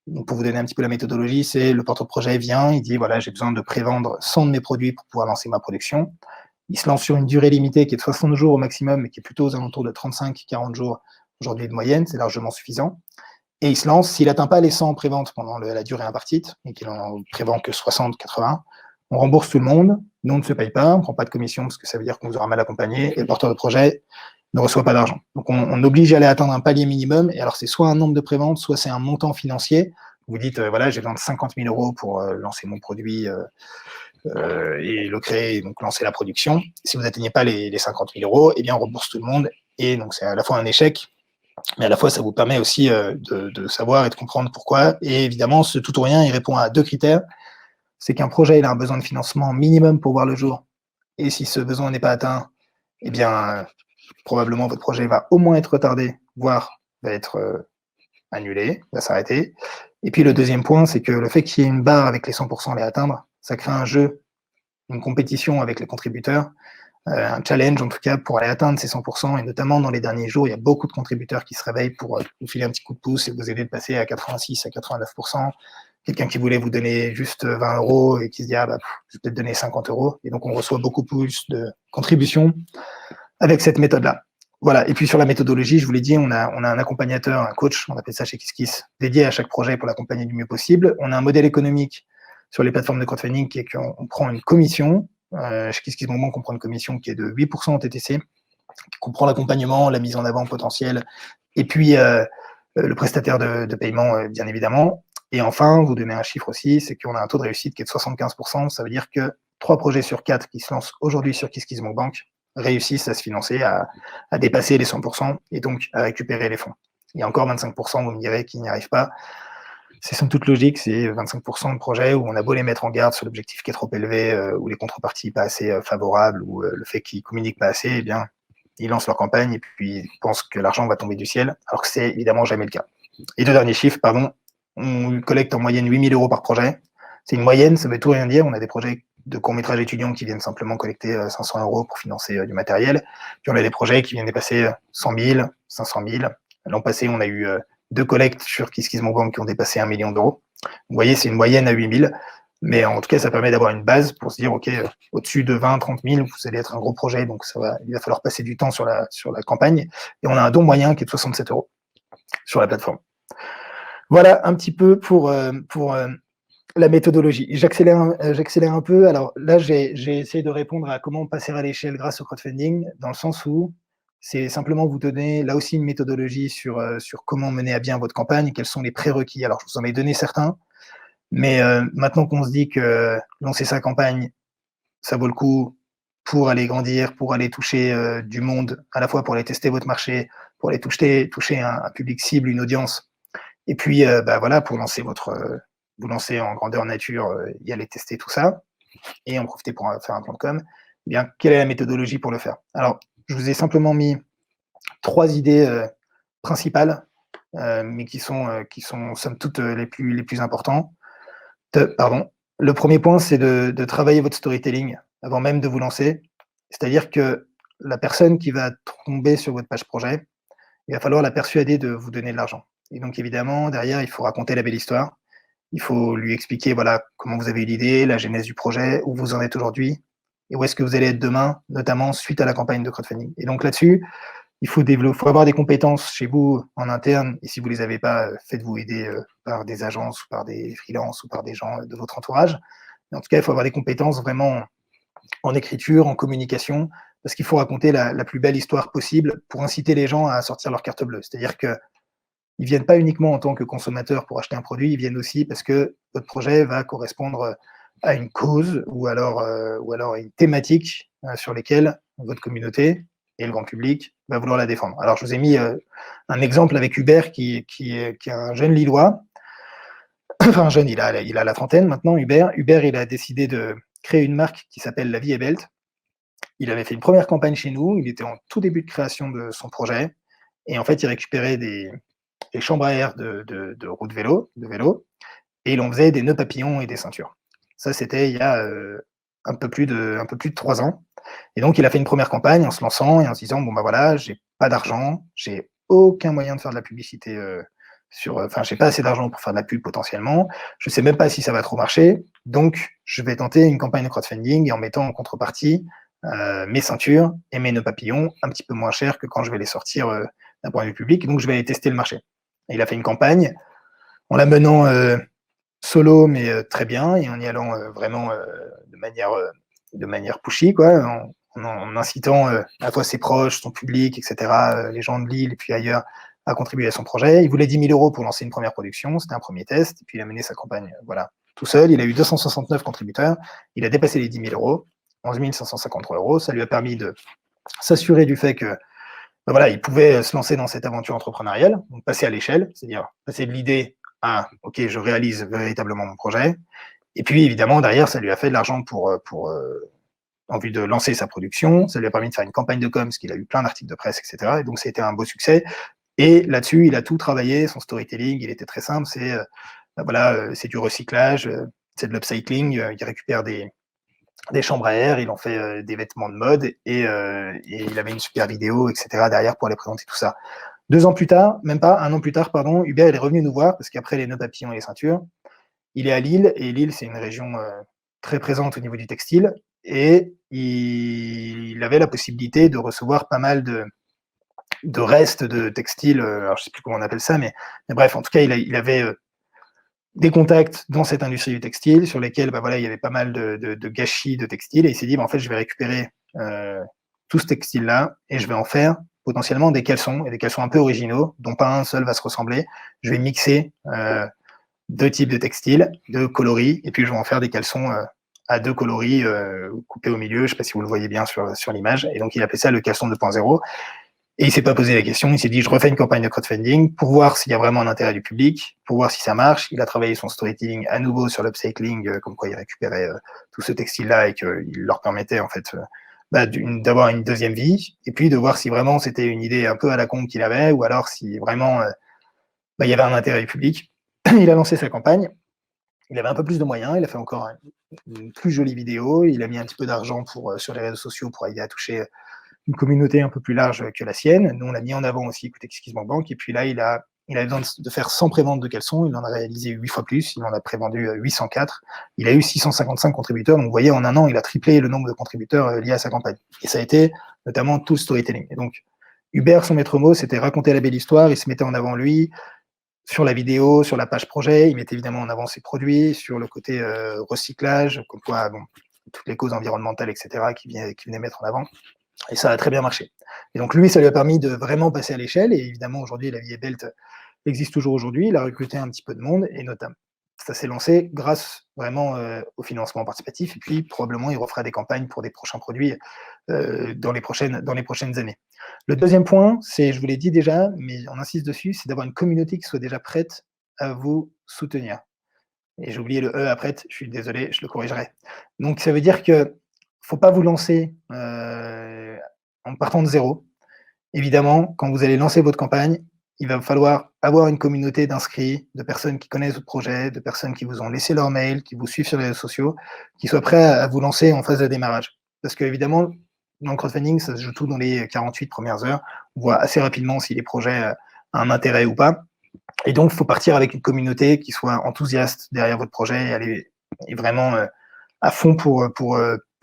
Donc, pour vous donner un petit peu la méthodologie, c'est le porteur de projet vient, il dit voilà, j'ai besoin de prévendre 100 de mes produits pour pouvoir lancer ma production. Il se lance sur une durée limitée qui est de 60 jours au maximum, mais qui est plutôt aux alentours de 35-40 jours aujourd'hui de moyenne, c'est largement suffisant. Et il se lance, s'il n'atteint pas les 100 en prévente pendant la durée impartie, et qu'il en prévend que 60-80, on rembourse tout le monde, nous on ne se paye pas, on ne prend pas de commission parce que ça veut dire qu'on vous aura mal accompagné, et le porteur de projet ne reçoit pas d'argent. Donc on oblige à aller atteindre un palier minimum, et alors c'est soit un nombre de préventes, soit c'est un montant financier. Vous dites, voilà, j'ai besoin de 50 000 euros pour lancer mon produit et le créer, et donc lancer la production. Si vous n'atteignez pas les 50 000 euros, eh bien on rembourse tout le monde, et donc c'est à la fois un échec, mais à la fois ça vous permet aussi de savoir et de comprendre pourquoi. Et évidemment, ce tout ou rien, il répond à 2 critères. C'est qu'un projet, il a un besoin de financement minimum pour voir le jour, et si ce besoin n'est pas atteint, eh bien probablement votre projet va au moins être retardé, voire va être annulé, va s'arrêter. Et puis le deuxième point, c'est que le fait qu'il y ait une barre avec les 100% à les atteindre, ça crée un jeu, une compétition avec les contributeurs, un challenge en tout cas pour aller atteindre ces 100%, et notamment dans les derniers jours, il y a beaucoup de contributeurs qui se réveillent pour vous filer un petit coup de pouce et vous aider de passer à 86, à 89%. Quelqu'un qui voulait vous donner juste 20 euros et qui se dit ah bah, je vais peut-être donner 50 euros. Et donc on reçoit beaucoup plus de contributions avec cette méthode-là. Voilà. Et puis sur la méthodologie, je vous l'ai dit, on a un accompagnateur, un coach, on appelle ça chez KissKiss, dédié à chaque projet pour l'accompagner du mieux possible. On a un modèle économique sur les plateformes de crowdfunding qui est qu'on prend une commission. Chez KissKissMoment, on prend une commission qui est de 8% en TTC, qui comprend l'accompagnement, la mise en avant potentielle, et puis le prestataire de paiement, bien évidemment. Et enfin, vous donnez un chiffre aussi, c'est qu'on a un taux de réussite qui est de 75%. Ça veut dire que 3 projets sur 4 qui se lancent aujourd'hui sur KissKissMontBank réussissent à se financer, à dépasser les 100% et donc à récupérer les fonds. Il y a encore 25%, vous me direz, qui n'y arrivent pas. C'est somme toute logique, c'est 25% de projets où on a beau les mettre en garde sur l'objectif qui est trop élevé, ou les contreparties pas assez favorables, ou le fait qu'ils ne communiquent pas assez, eh bien, ils lancent leur campagne et puis ils pensent que l'argent va tomber du ciel, alors que c'est évidemment jamais le cas. Et 2 derniers chiffres, on collecte en moyenne 8 000 euros par projet. C'est une moyenne, ça veut tout rien dire. On a des projets de courts-métrages étudiants qui viennent simplement collecter 500 € pour financer du matériel. Puis on a des projets qui viennent dépasser 100 000, 500 000. L'an passé, on a eu 2 collectes sur KissKissMonkBank qui ont dépassé 1 million d'euros. Vous voyez, c'est une moyenne à 8 000. Mais en tout cas, ça permet d'avoir une base pour se dire, OK, au-dessus de 20, 30 000, vous allez être un gros projet, donc il va falloir passer du temps sur la campagne. Et on a un don moyen qui est de 67 € sur la plateforme. Voilà un petit peu pour la méthodologie. J'accélère un peu. Alors là, j'ai essayé de répondre à comment passer à l'échelle grâce au crowdfunding, dans le sens où c'est simplement vous donner là aussi une méthodologie sur comment mener à bien votre campagne, quels sont les prérequis. Alors, je vous en ai donné certains, mais maintenant qu'on se dit que lancer sa campagne, ça vaut le coup pour aller grandir, pour aller toucher du monde, à la fois pour aller tester votre marché, pour aller toucher un public cible, une audience, et puis voilà, pour lancer vous lancer en grandeur nature, y aller tester tout ça, et en profiter pour faire un plan de com. Eh bien, quelle est la méthodologie pour le faire? Alors, je vous ai simplement mis 3 idées principales, mais qui sont somme toute les plus importants. Pardon. Le premier point, c'est de travailler votre storytelling avant même de vous lancer. C'est-à-dire que la personne qui va tomber sur votre page projet, il va falloir la persuader de vous donner de l'argent. Et donc, évidemment, derrière, il faut raconter la belle histoire. Il faut lui expliquer voilà, comment vous avez eu l'idée, la genèse du projet, où vous en êtes aujourd'hui, et où est-ce que vous allez être demain, notamment suite à la campagne de crowdfunding. Et donc là-dessus, il faut avoir des compétences chez vous en interne, et si vous ne les avez pas, faites-vous aider par des agences, ou par des freelances, ou par des gens de votre entourage. Mais en tout cas, il faut avoir des compétences vraiment en écriture, en communication, parce qu'il faut raconter la plus belle histoire possible pour inciter les gens à sortir leur carte bleue. C'est-à-dire qu'ils ne viennent pas uniquement en tant que consommateurs pour acheter un produit, ils viennent aussi parce que votre projet va correspondre à une cause ou alors à une thématique sur lesquelles votre communauté et le grand public va vouloir la défendre. Alors, je vous ai mis un exemple avec Hubert, qui est un jeune Lillois. Enfin, jeune, il a la trentaine maintenant, Hubert. Hubert, il a décidé de créer une marque qui s'appelle La Vie est belle. Il avait fait une première campagne chez nous, il était en tout début de création de son projet, et en fait, il récupérait des chambres à air de roues de vélo, et il en faisait des nœuds papillons et des ceintures. Ça, c'était il y a un peu plus de 3 ans. Et donc, il a fait une première campagne en se lançant et en se disant, bon, bah voilà, j'ai pas d'argent, j'ai aucun moyen de faire de la publicité j'ai pas assez d'argent pour faire de la pub potentiellement, je sais même pas si ça va trop marcher, donc je vais tenter une campagne de crowdfunding en mettant en contrepartie mes ceintures et mes nœuds papillons un petit peu moins chers que quand je vais les sortir d'un point de vue public, donc je vais aller tester le marché. Et il a fait une campagne en la menant solo, mais très bien, et en y allant vraiment de manière pushy, quoi, en incitant à la fois ses proches, son public, etc., les gens de Lille et puis ailleurs, à contribuer à son projet. Il voulait 10 000 € pour lancer une première production, c'était un premier test, et puis il a mené sa campagne tout seul. Il a eu 269 contributeurs, il a dépassé les 10 000 €, 11 553 €. Ça lui a permis de s'assurer du fait que il pouvait se lancer dans cette aventure entrepreneuriale, donc passer à l'échelle, c'est-à-dire passer de l'idée à « ok, je réalise véritablement mon projet ». Et puis évidemment, derrière, ça lui a fait de l'argent en vue de lancer sa production, ça lui a permis de faire une campagne de com, parce qu'il a eu plein d'articles de presse, etc. Et donc ça a été un beau succès. Et là-dessus, il a tout travaillé, son storytelling, il était très simple, c'est du recyclage, c'est de l'upcycling, il récupère des chambres à air, il en fait des vêtements de mode, et il avait une super vidéo, etc. derrière pour aller présenter tout ça. 2 ans plus tard, même pas, 1 an plus tard, pardon, Hubert il est revenu nous voir, parce qu'après les nœuds papillons et les ceintures, il est à Lille, et Lille, c'est une région très présente au niveau du textile, et il avait la possibilité de recevoir pas mal de restes de textiles, alors je sais plus comment on appelle ça, mais bref, en tout cas, il avait des contacts dans cette industrie du textile sur lesquels il y avait pas mal de gâchis de textile, et il s'est dit en fait je vais récupérer tout ce textile-là et je vais en faire potentiellement des caleçons, et des caleçons un peu originaux, dont pas un seul va se ressembler. Je vais mixer 2 types de textiles, 2 coloris, et puis je vais en faire des caleçons à 2 coloris coupés au milieu, je ne sais pas si vous le voyez bien sur l'image, et donc il appelait ça le caleçon 2.0. Et il ne s'est pas posé la question, il s'est dit, je refais une campagne de crowdfunding pour voir s'il y a vraiment un intérêt du public, pour voir si ça marche. Il a travaillé son storytelling à nouveau sur l'upcycling, comme quoi il récupérait tout ce textile-là et qu'il leur permettait en fait d'avoir une deuxième vie, et puis de voir si vraiment c'était une idée un peu à la con qu'il avait, ou alors si vraiment il y avait un intérêt du public. Il a lancé sa campagne, il avait un peu plus de moyens, il a fait encore une plus jolie vidéo, il a mis un petit peu d'argent sur les réseaux sociaux pour arriver à toucher une communauté un peu plus large que la sienne. Nous, on l'a mis en avant aussi côté KissKissBankBank. Et puis là, il a besoin de faire 100 préventes de caleçons. Il en a réalisé 8 fois plus. Il en a prévendu 804. Il a eu 655 contributeurs. Donc, vous voyez, en un an, il a triplé le nombre de contributeurs liés à sa campagne. Et ça a été notamment tout le storytelling. Et donc, Hubert, son maître mot, c'était raconter la belle histoire. Il se mettait en avant lui, sur la vidéo, sur la page projet. Il mettait évidemment en avant ses produits, sur le côté recyclage, comme quoi, bon, toutes les causes environnementales, etc., qu'il venait mettre en avant. Et ça a très bien marché. Et donc lui, ça lui a permis de vraiment passer à l'échelle. Et évidemment, aujourd'hui, La Vie est Belle existe toujours aujourd'hui. Il a recruté un petit peu de monde, et notamment, ça s'est lancé grâce vraiment au financement participatif. Et puis, probablement, il refera des campagnes pour des prochains produits dans les prochaines années. Le deuxième point, c'est, je vous l'ai dit déjà, mais on insiste dessus, c'est d'avoir une communauté qui soit déjà prête à vous soutenir. Et j'ai oublié le E après, je suis désolé, je le corrigerai. Donc ça veut dire que ne faut pas vous lancer en partant de zéro. Évidemment, quand vous allez lancer votre campagne, il va falloir avoir une communauté d'inscrits, de personnes qui connaissent votre projet, de personnes qui vous ont laissé leur mail, qui vous suivent sur les réseaux sociaux, qui soient prêts à vous lancer en phase de démarrage. Parce qu'évidemment, dans le crowdfunding, ça se joue tout dans les 48 premières heures. On voit assez rapidement si les projets ont un intérêt ou pas. Et donc, il faut partir avec une communauté qui soit enthousiaste derrière votre projet et aller vraiment à fond pour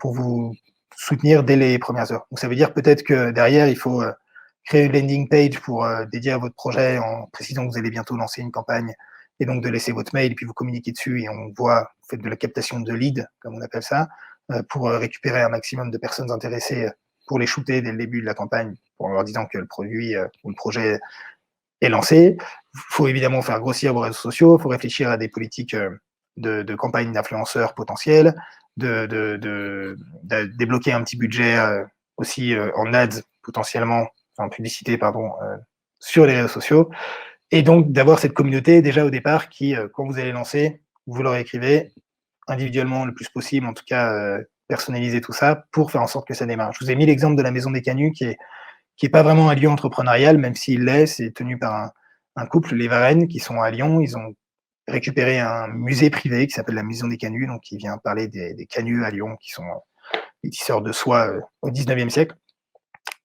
vous soutenir dès les premières heures. Donc, ça veut dire peut-être que derrière, il faut créer une landing page pour dédier à votre projet en précisant que vous allez bientôt lancer une campagne et donc de laisser votre mail et puis vous communiquer dessus et on voit, vous faites de la captation de leads, comme on appelle ça, pour récupérer un maximum de personnes intéressées pour les shooter dès le début de la campagne, pour leur disant que le produit ou le projet est lancé. Il faut évidemment faire grossir vos réseaux sociaux, il faut réfléchir à des politiques de campagne d'influenceurs potentiels, de débloquer un petit budget aussi en ads potentiellement, en publicité, pardon, sur les réseaux sociaux. Et donc d'avoir cette communauté déjà au départ qui, quand vous allez lancer, vous leur écrivez individuellement le plus possible, en tout cas personnaliser tout ça pour faire en sorte que ça démarre. Je vous ai mis l'exemple de la Maison des Canuts qui est pas vraiment un lieu entrepreneurial, même s'il l'est, c'est tenu par un couple, les Varennes, qui sont à Lyon. Ils ont récupéré un musée privé qui s'appelle la Maison des Canuts, donc qui vient parler des canuts à Lyon, qui sont des tisseurs de soie au 19e siècle.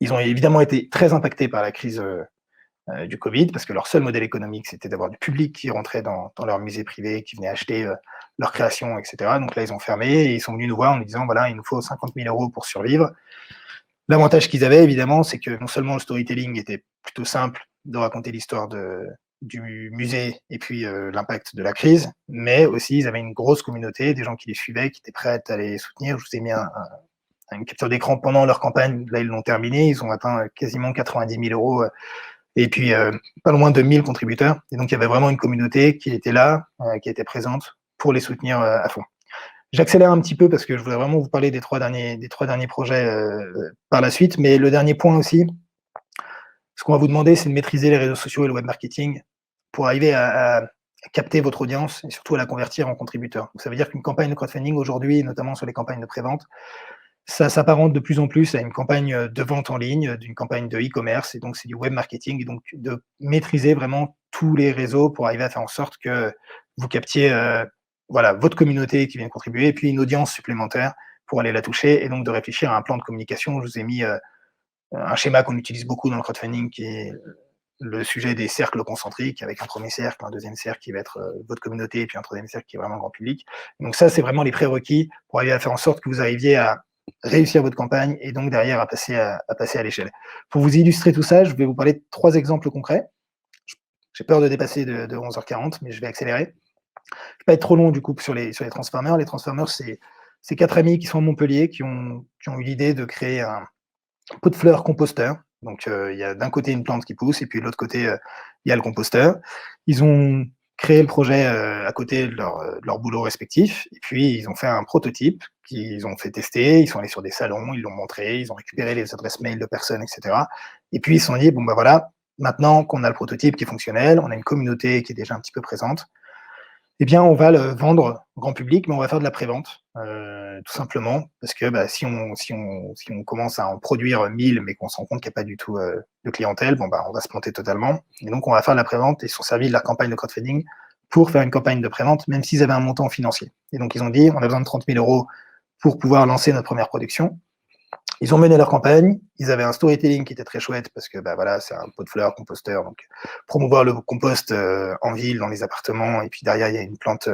Ils ont évidemment été très impactés par la crise du Covid, parce que leur seul modèle économique, c'était d'avoir du public qui rentrait dans leur musée privé, qui venait acheter leurs créations, etc. Donc là, ils ont fermé et ils sont venus nous voir en nous disant, voilà, il nous faut 50 000 € pour survivre. L'avantage qu'ils avaient, évidemment, c'est que non seulement le storytelling était plutôt simple de raconter l'histoire du musée et puis l'impact de la crise, mais aussi ils avaient une grosse communauté, des gens qui les suivaient, qui étaient prêts à les soutenir. Je vous ai mis une capture d'écran pendant leur campagne. Là, ils l'ont terminé. Ils ont atteint quasiment 90 000 € et puis pas loin de 1000 contributeurs. Et donc, il y avait vraiment une communauté qui était là, qui était présente pour les soutenir à fond. J'accélère un petit peu parce que je voudrais vraiment vous parler des trois derniers projets par la suite. Mais le dernier point aussi, ce qu'on va vous demander, c'est de maîtriser les réseaux sociaux et le web marketing pour arriver à capter votre audience et surtout à la convertir en contributeur. Donc, ça veut dire qu'une campagne de crowdfunding aujourd'hui, notamment sur les campagnes de prévente, ça s'apparente de plus en plus à une campagne de vente en ligne, d'une campagne de e-commerce, et donc c'est du web marketing, et donc de maîtriser vraiment tous les réseaux pour arriver à faire en sorte que vous captiez voilà, votre communauté qui vient contribuer, et puis une audience supplémentaire pour aller la toucher, et donc de réfléchir à un plan de communication. Je vous ai mis un schéma qu'on utilise beaucoup dans le crowdfunding, qui est le sujet des cercles concentriques, avec un premier cercle, un deuxième cercle qui va être votre communauté, et puis un troisième cercle qui est vraiment le grand public. Donc ça, c'est vraiment les prérequis pour arriver à faire en sorte que vous arriviez à réussir votre campagne et donc derrière à passer à l'échelle. Pour vous illustrer tout ça, je vais vous parler de 3 exemples concrets. J'ai peur de dépasser de 11h40, mais je vais accélérer. Je ne vais pas être trop long du coup sur les transformers. Les transformers, c'est 4 amis qui sont à Montpellier qui ont eu l'idée de créer un pot de fleurs composteur. Donc il y a d'un côté une plante qui pousse et puis de l'autre côté il y a le composteur. Ils ont créé le projet à côté de leur boulot respectif et puis ils ont fait un prototype qu'ils ont fait tester, ils sont allés sur des salons, ils l'ont montré, ils ont récupéré les adresses mail de personnes, etc. Et puis ils se sont dit, bon ben voilà, maintenant qu'on a le prototype qui est fonctionnel, on a une communauté qui est déjà un petit peu présente, eh bien, on va le vendre au grand public, mais on va faire de la prévente, tout simplement, parce que bah, si on commence à en produire 1000, mais qu'on se rend compte qu'il n'y a pas du tout de clientèle, bon, bah, on va se planter totalement. Et donc, on va faire de la prévente et ils sont servis de la campagne de crowdfunding pour faire une campagne de prévente, même s'ils avaient un montant financier. Et donc, ils ont dit, on a besoin de 30 000 euros pour pouvoir lancer notre première production. Ils ont mené leur campagne, ils avaient un storytelling qui était très chouette parce que voilà, c'est un pot de fleurs, composteur, donc promouvoir le compost en ville, dans les appartements, et puis derrière, il y a une plante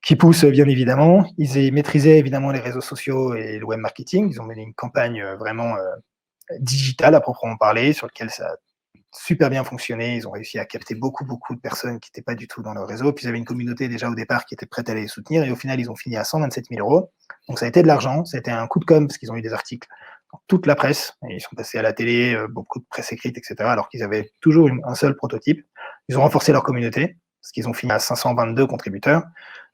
qui pousse bien évidemment. Ils maîtrisaient évidemment les réseaux sociaux et le web marketing. Ils ont mené une campagne vraiment digitale à proprement parler, sur laquelle ça a super bien fonctionné. Ils ont réussi à capter beaucoup de personnes qui n'étaient pas du tout dans leur réseau. Puis ils avaient une communauté déjà au départ qui était prête à les soutenir. Et au final, ils ont fini à 127 000 euros. Donc ça a été de l'argent. Ça a été un coup de com' parce qu'ils ont eu des articles dans toute la presse. Et ils sont passés à la télé, beaucoup de presse écrite, etc. Alors qu'ils avaient toujours un seul prototype. Ils ont renforcé leur communauté parce qu'ils ont fini à 522 contributeurs.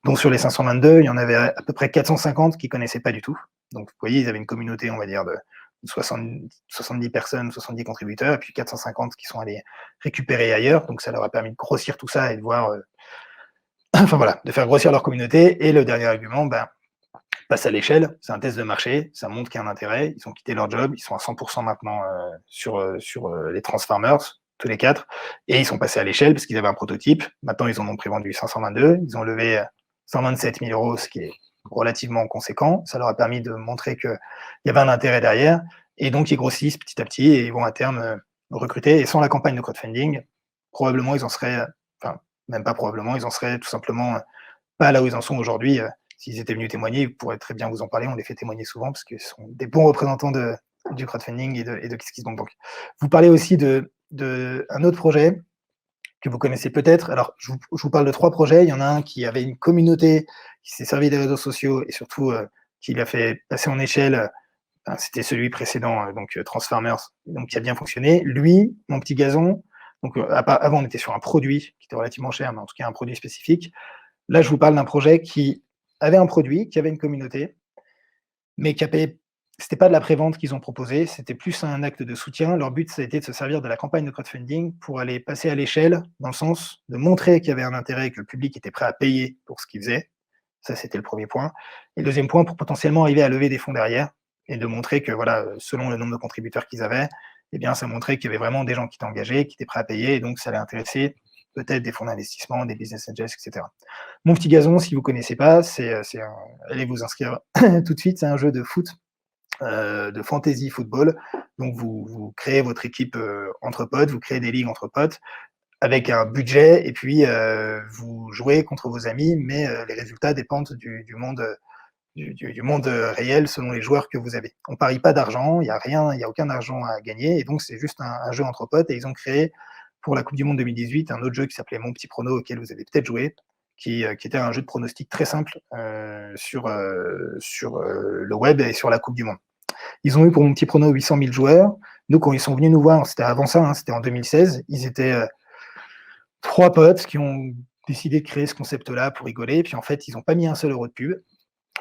Donc sur les 522, il y en avait à peu près 450 qui ne connaissaient pas du tout. Donc vous voyez, ils avaient une communauté, on va dire, de 70 personnes, 70 contributeurs, et puis 450 qui sont allés récupérer ailleurs. Donc ça leur a permis de grossir tout ça et de voir, enfin voilà, de faire grossir leur communauté. Et le dernier argument, passe à l'échelle, c'est un test de marché, ça montre qu'il y a un intérêt. Ils ont quitté leur job, ils sont à 100% maintenant sur les Transformers, tous les quatre, et ils sont passés à l'échelle parce qu'ils avaient un prototype. Maintenant, ils en ont prévendu 522, ils ont levé 127 000 euros, ce qui est relativement conséquent. Ça leur a permis de montrer qu'il y avait un intérêt derrière, et donc ils grossissent petit à petit et ils vont à terme recruter. Et sans la campagne de crowdfunding, probablement ils en seraient, enfin même pas probablement, ils en seraient tout simplement pas là où ils en sont aujourd'hui. S'ils étaient venus témoigner, ils pourraient très bien vous en parler. On les fait témoigner souvent parce qu'ils sont des bons représentants du crowdfunding et de KissKissBankBank. Vous parlez aussi un autre projet que vous connaissez peut-être. Alors, je vous parle de 3 projets. Il y en a un qui avait une communauté, qui s'est servi des réseaux sociaux et surtout qui l'a fait passer en échelle. C'était celui précédent, donc Transformers, donc qui a bien fonctionné. Lui, mon petit gazon, donc avant on était sur un produit qui était relativement cher, mais en tout cas un produit spécifique. Là, je vous parle d'un projet qui avait un produit, qui avait une communauté, mais qui avait c'était pas de la prévente qu'ils ont proposé, c'était plus un acte de soutien. Leur but, ça a été de se servir de la campagne de crowdfunding pour aller passer à l'échelle, dans le sens de montrer qu'il y avait un intérêt, que le public était prêt à payer pour ce qu'ils faisaient. Ça, c'était le premier point. Et le deuxième point, pour potentiellement arriver à lever des fonds derrière et de montrer que, voilà, selon le nombre de contributeurs qu'ils avaient, eh bien, ça montrait qu'il y avait vraiment des gens qui étaient engagés, qui étaient prêts à payer, et donc ça allait intéresser peut-être des fonds d'investissement, des business angels, etc. Mon petit gazon, si vous ne connaissez pas, allez vous inscrire tout de suite, c'est un jeu de foot, de fantasy football. Donc vous créez votre équipe entre potes, vous créez des ligues entre potes avec un budget, et puis vous jouez contre vos amis, mais les résultats dépendent du monde réel selon les joueurs que vous avez. On ne parie pas d'argent, il n'y a aucun argent à gagner, et donc c'est juste un jeu entre potes. Et ils ont créé pour la Coupe du Monde 2018 un autre jeu qui s'appelait Mon Petit Prono, auquel vous avez peut-être joué, qui était un jeu de pronostic très simple sur le web et sur la Coupe du Monde. Ils ont eu pour Mon Petit Prono 800 000 joueurs. Nous, quand ils sont venus nous voir, c'était avant ça, c'était en 2016, ils étaient 3 potes qui ont décidé de créer ce concept-là pour rigoler. Puis en fait, ils n'ont pas mis un seul euro de pub.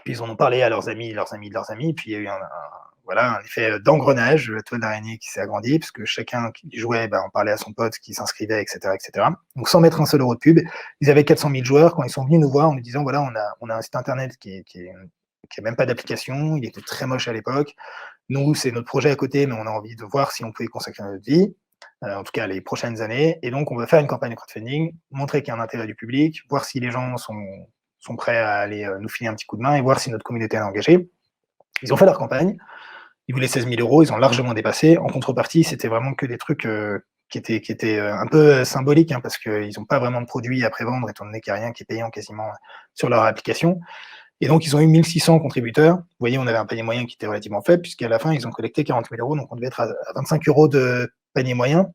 Puis ils en ont parlé à leurs amis, leurs amis de leurs amis. Puis il y a eu un effet d'engrenage, la toile d'araignée qui s'est agrandie, parce que chacun qui jouait, en parlait à son pote, qui s'inscrivait, etc., etc. Donc sans mettre un seul euro de pub, ils avaient 400 000 joueurs quand ils sont venus nous voir en nous disant, voilà, on a un site internet qui a même pas d'application, il était très moche à l'époque. Nous, c'est notre projet à côté, mais on a envie de voir si on pouvait consacrer notre vie, en tout cas les prochaines années. Et donc, on va faire une campagne de crowdfunding, montrer qu'il y a un intérêt du public, voir si les gens sont prêts à aller nous filer un petit coup de main et voir si notre communauté est engagée. Ils ont fait leur campagne, ils voulaient 16 000 euros, ils ont largement dépassé. En contrepartie, c'était vraiment que des trucs qui étaient un peu symboliques, parce qu'ils n'ont pas vraiment de produits à prévendre, étant donné qu'il n'y a rien qui est payant quasiment sur leur application. Et donc, ils ont eu 1600 contributeurs. Vous voyez, on avait un panier moyen qui était relativement faible, puisqu'à la fin, ils ont collecté 40 000 euros, donc on devait être à 25 euros de panier moyen.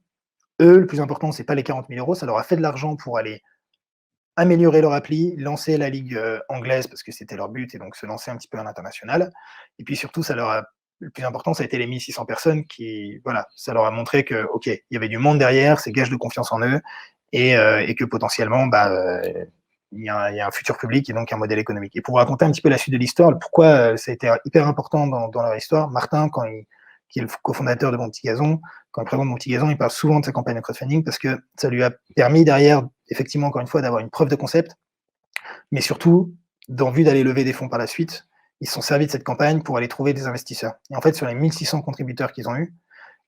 Eux, le plus important, c'est pas les 40 000 euros, ça leur a fait de l'argent pour aller améliorer leur appli, lancer la ligue anglaise, parce que c'était leur but, et donc se lancer un petit peu à l'international. Et puis surtout, le plus important, ça a été les 1600 personnes qui, voilà, ça leur a montré que, ok, il y avait du monde derrière, c'est gage de confiance en eux, et que potentiellement, il y a un futur public et donc un modèle économique. Et pour vous raconter un petit peu la suite de l'histoire, pourquoi ça a été hyper important dans leur histoire, Martin, qui est le cofondateur de Mon Petit Gazon, quand il présente Mon Petit Gazon, il parle souvent de sa campagne de crowdfunding parce que ça lui a permis derrière, effectivement, encore une fois, d'avoir une preuve de concept, mais surtout, dans vue d'aller lever des fonds par la suite, ils se sont servis de cette campagne pour aller trouver des investisseurs. Et en fait, sur les 1600 contributeurs qu'ils ont eus,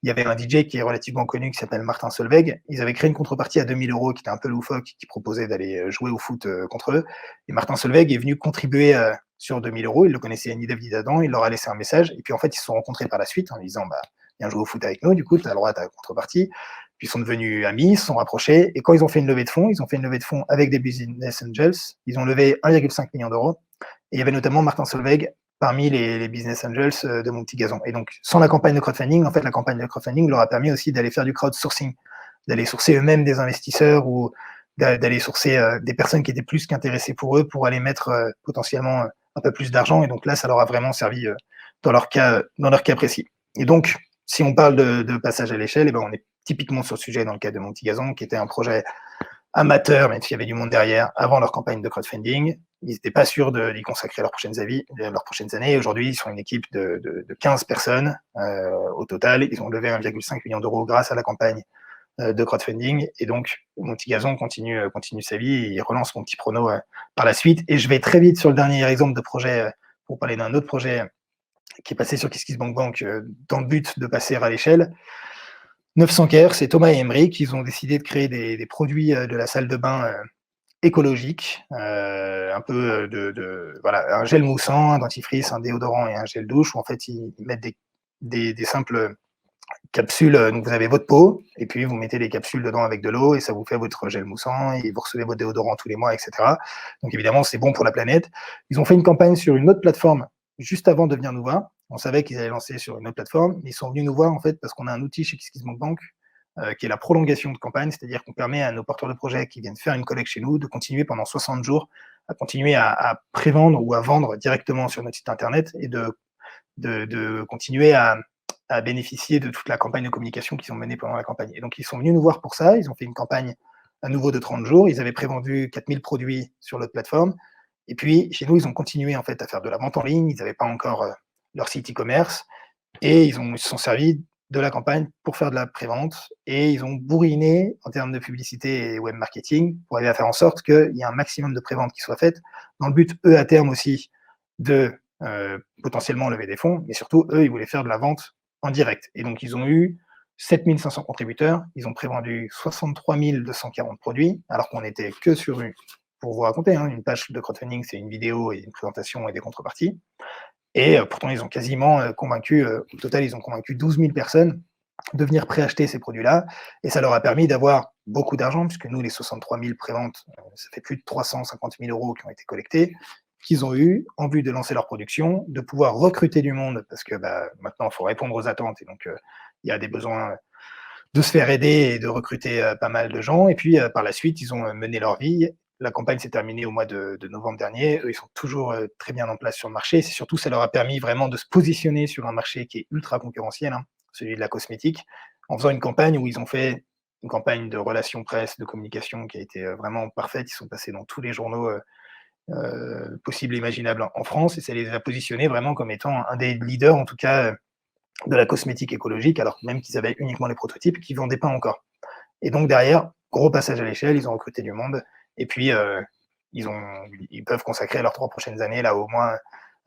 il y avait un DJ qui est relativement connu qui s'appelle Martin Solveig. Ils avaient créé une contrepartie à 2 000 € qui était un peu loufoque, qui proposait d'aller jouer au foot contre eux. Et Martin Solveig est venu contribuer sur 2 000 €. Il le connaissait ni David Adam, il leur a laissé un message. Et puis en fait, ils se sont rencontrés par la suite en disant viens jouer au foot avec nous, du coup, tu as le droit à ta contrepartie. Puis ils sont devenus amis, ils se sont rapprochés. Et quand ils ont fait une levée de fonds, ils ont fait une levée de fonds avec des business angels. Ils ont levé 1,5 million d'euros. Et il y avait notamment Martin Solveig parmi les business angels de Mon Petit Gazon. Et donc, sans la campagne de crowdfunding, en fait, la campagne de crowdfunding leur a permis aussi d'aller faire du crowdsourcing, d'aller sourcer eux-mêmes des investisseurs ou d'aller sourcer des personnes qui étaient plus qu'intéressées pour eux pour aller mettre potentiellement un peu plus d'argent. Et donc là, ça leur a vraiment servi dans leur cas précis. Et donc, si on parle de passage à l'échelle, eh ben, on est typiquement sur le sujet dans le cas de Mon Petit Gazon, qui était un projet amateur, même s'il y avait du monde derrière, avant leur campagne de crowdfunding. Ils n'étaient pas sûrs d'y consacrer leurs prochaines années. Aujourd'hui, ils sont une équipe de 15 personnes au total. Ils ont levé 1,5 million d'euros grâce à la campagne de crowdfunding. Et donc, Mon Petit Gazon continue sa vie et il relance Mon Petit Prono par la suite. Et je vais très vite sur le dernier exemple de projet pour parler d'un autre projet qui est passé sur KissKissBankBank dans le but de passer à l'échelle. 900 Care, c'est Thomas et Emery qui ont décidé de créer des produits de la salle de bain écologique, un peu voilà, un gel moussant, un dentifrice, un déodorant et un gel douche, où en fait ils mettent des simples capsules. Donc vous avez votre peau, et puis vous mettez les capsules dedans avec de l'eau, et ça vous fait votre gel moussant, et vous recevez votre déodorant tous les mois, etc. Donc évidemment, c'est bon pour la planète. Ils ont fait une campagne sur une autre plateforme juste avant de venir nous voir. On savait qu'ils allaient lancer sur une autre plateforme, mais ils sont venus nous voir en fait parce qu'on a un outil chez KissKissBankBank qui est la prolongation de campagne, c'est-à-dire qu'on permet à nos porteurs de projets qui viennent faire une collecte chez nous de continuer pendant 60 jours, à continuer à prévendre ou à vendre directement sur notre site internet et de continuer à bénéficier de toute la campagne de communication qu'ils ont menée pendant la campagne. Et donc, ils sont venus nous voir pour ça. Ils ont fait une campagne à nouveau de 30 jours. Ils avaient prévendu 4000 produits sur l'autre plateforme. Et puis, chez nous, ils ont continué en fait à faire de la vente en ligne. Ils n'avaient pas encore leur site e-commerce. Et ils se sont servis de la campagne pour faire de la prévente. Et ils ont bourriné en termes de publicité et web marketing pour arriver à faire en sorte qu'il y ait un maximum de préventes qui soient faites, dans le but, eux, à terme aussi, de potentiellement lever des fonds. Mais surtout, eux, ils voulaient faire de la vente en direct. Et donc, ils ont eu 7500 contributeurs. Ils ont prévendu 63 240 produits, alors qu'on n'était que sur pour vous raconter, une page de crowdfunding, c'est une vidéo et une présentation et des contreparties. Et pourtant, ils ont quasiment convaincu, au total, ils ont convaincu 12 000 personnes de venir préacheter ces produits-là. Et ça leur a permis d'avoir beaucoup d'argent, puisque nous, les 63 000 préventes, ça fait plus de 350 000 € qui ont été collectés, qu'ils ont eu en vue de lancer leur production, de pouvoir recruter du monde, parce que maintenant, il faut répondre aux attentes. Et donc, il y a des besoins de se faire aider et de recruter pas mal de gens. Et puis, par la suite, ils ont mené leur vie. La campagne s'est terminée au mois de novembre dernier. Eux, ils sont toujours très bien en place sur le marché. C'est surtout, ça leur a permis vraiment de se positionner sur un marché qui est ultra concurrentiel, celui de la cosmétique, en faisant une campagne où ils ont fait une campagne de relations presse, de communication qui a été vraiment parfaite. Ils sont passés dans tous les journaux possibles et imaginables en France, et ça les a positionnés vraiment comme étant un des leaders, en tout cas, de la cosmétique écologique, alors même qu'ils avaient uniquement les prototypes qu'ils ne vendaient pas encore. Et donc derrière, gros passage à l'échelle, ils ont recruté du monde, et puis ils peuvent consacrer leurs 3 prochaines années, là au moins,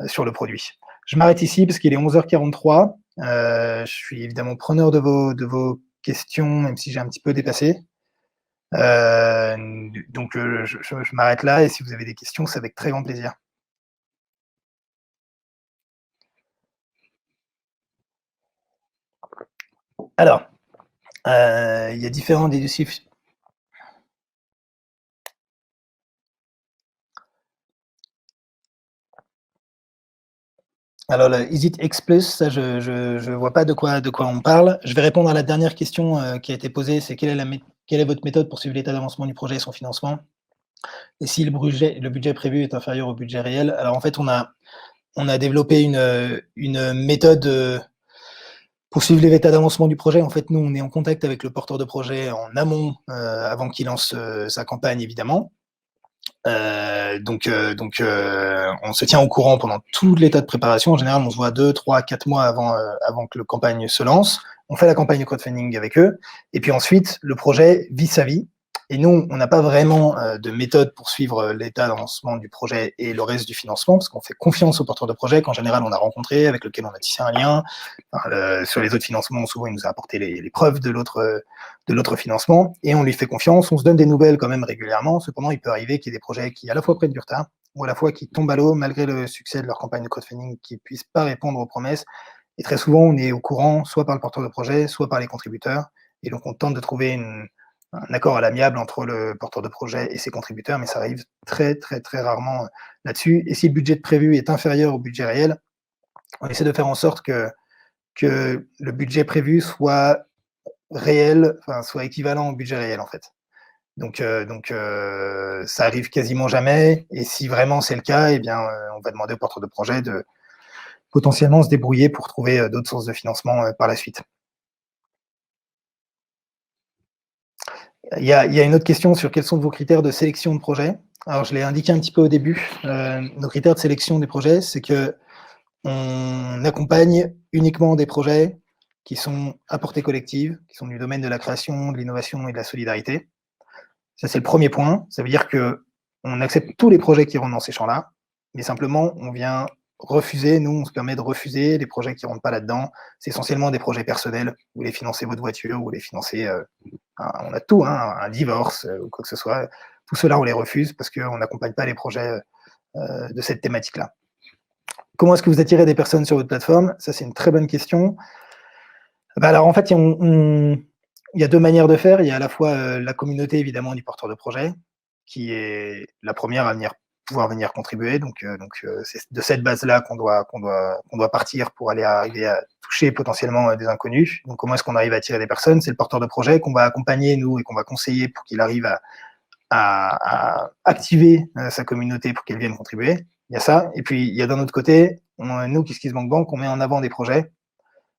sur le produit. Je m'arrête ici parce qu'il est 11h43. Je suis évidemment preneur de vos questions, même si j'ai un petit peu dépassé. Donc je m'arrête là, et si vous avez des questions, c'est avec très grand plaisir. Alors, il y a différents déductifs. Alors, le EasyT X Plus, ça, je vois pas de quoi on parle. Je vais répondre à la dernière question qui a été posée, c'est quelle est votre méthode pour suivre l'état d'avancement du projet et son financement? Et si le budget prévu est inférieur au budget réel? Alors en fait, on a développé une méthode pour suivre l'état d'avancement du projet. En fait, nous, on est en contact avec le porteur de projet en amont, avant qu'il lance sa campagne, évidemment. Donc, on se tient au courant pendant tout l'état de préparation. En général, on se voit 2, 3, 4 mois avant que la campagne se lance. On fait la campagne de crowdfunding avec eux. Et puis ensuite, le projet vit sa vie. Et nous, on n'a pas vraiment de méthode pour suivre l'état d'avancement du projet et le reste du financement, parce qu'on fait confiance au porteur de projet qu'en général on a rencontré, avec lequel on a tissé un lien. Enfin, sur les autres financements, souvent il nous a apporté les preuves de l'autre financement, et on lui fait confiance, on se donne des nouvelles quand même régulièrement. Cependant, il peut arriver qu'il y ait des projets qui à la fois prennent du retard, ou à la fois qui tombent à l'eau malgré le succès de leur campagne de crowdfunding, qui ne puissent pas répondre aux promesses. Et très souvent, on est au courant, soit par le porteur de projet, soit par les contributeurs. Et donc, on tente de trouver un accord à l'amiable entre le porteur de projet et ses contributeurs, mais ça arrive très, très, très rarement là-dessus. Et si le budget prévu est inférieur au budget réel, on essaie de faire en sorte que le budget prévu soit réel, enfin, soit équivalent au budget réel, en fait. Donc, ça arrive quasiment jamais. Et si vraiment c'est le cas, eh bien, on va demander au porteur de projet de potentiellement se débrouiller pour trouver d'autres sources de financement par la suite. Il y a une autre question sur quels sont vos critères de sélection de projet. Alors, je l'ai indiqué un petit peu au début. Nos critères de sélection des projets, c'est qu'on accompagne uniquement des projets qui sont à portée collective, qui sont du domaine de la création, de l'innovation et de la solidarité. Ça, c'est le premier point. Ça veut dire qu'on accepte tous les projets qui rentrent dans ces champs-là, mais simplement, on vient refuser, nous, on se permet de refuser les projets qui ne rentrent pas là-dedans. C'est essentiellement des projets personnels. Vous voulez financer votre voiture, vous voulez financer on a tout, hein, un divorce ou quoi que ce soit. Tout cela, on les refuse parce qu'on n'accompagne pas les projets de cette thématique-là. Comment est-ce que vous attirez des personnes sur votre plateforme? Ça, c'est une très bonne question. Alors, en fait, il y a deux manières de faire. Il y a à la fois la communauté, évidemment, du porteur de projet, qui est la première à pouvoir venir contribuer. Donc, c'est de cette base-là qu'on doit partir pour arriver à toucher potentiellement des inconnus. Donc, comment est-ce qu'on arrive à attirer des personnes? C'est le porteur de projet qu'on va accompagner, nous, et qu'on va conseiller pour qu'il arrive à activer sa communauté pour qu'elle vienne contribuer. Il y a ça. Et puis, il y a d'un autre côté, nous, KissKissBankBank, on met en avant des projets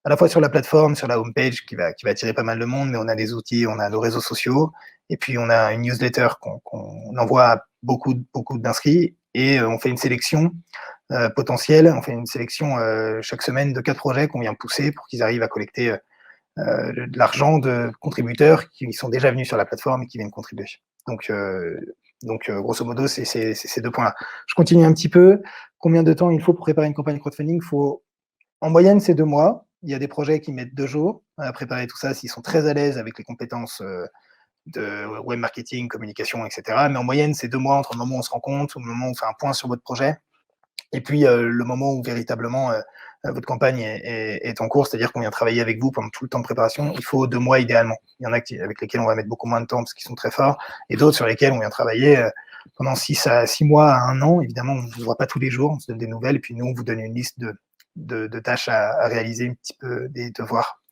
à la fois sur la plateforme, sur la homepage qui va attirer pas mal de monde, mais on a des outils, on a nos réseaux sociaux, et puis on a une newsletter qu'on envoie à beaucoup d'inscrits, et on fait une sélection potentielle, on fait une sélection chaque semaine de 4 projets qu'on vient pousser pour qu'ils arrivent à collecter de l'argent de contributeurs qui sont déjà venus sur la plateforme et qui viennent contribuer. Donc, grosso modo, c'est ces deux points-là. Je continue un petit peu. Combien de temps il faut pour préparer une campagne crowdfunding? En moyenne, c'est 2 mois. Il y a des projets qui mettent 2 jours à préparer tout ça, s'ils sont très à l'aise avec les compétences de web marketing, communication, etc. Mais en moyenne, c'est 2 mois entre le moment où on se rend compte, le moment où on fait un point sur votre projet, et puis le moment où véritablement votre campagne est en cours, c'est-à-dire qu'on vient travailler avec vous pendant tout le temps de préparation. Il faut 2 mois idéalement. Il y en a avec lesquels on va mettre beaucoup moins de temps parce qu'ils sont très forts, et d'autres sur lesquels on vient travailler pendant 6 mois à 1 an. Évidemment, on ne vous voit pas tous les jours, on se donne des nouvelles, et puis nous, on vous donne une liste de tâches à réaliser, un petit peu des devoirs,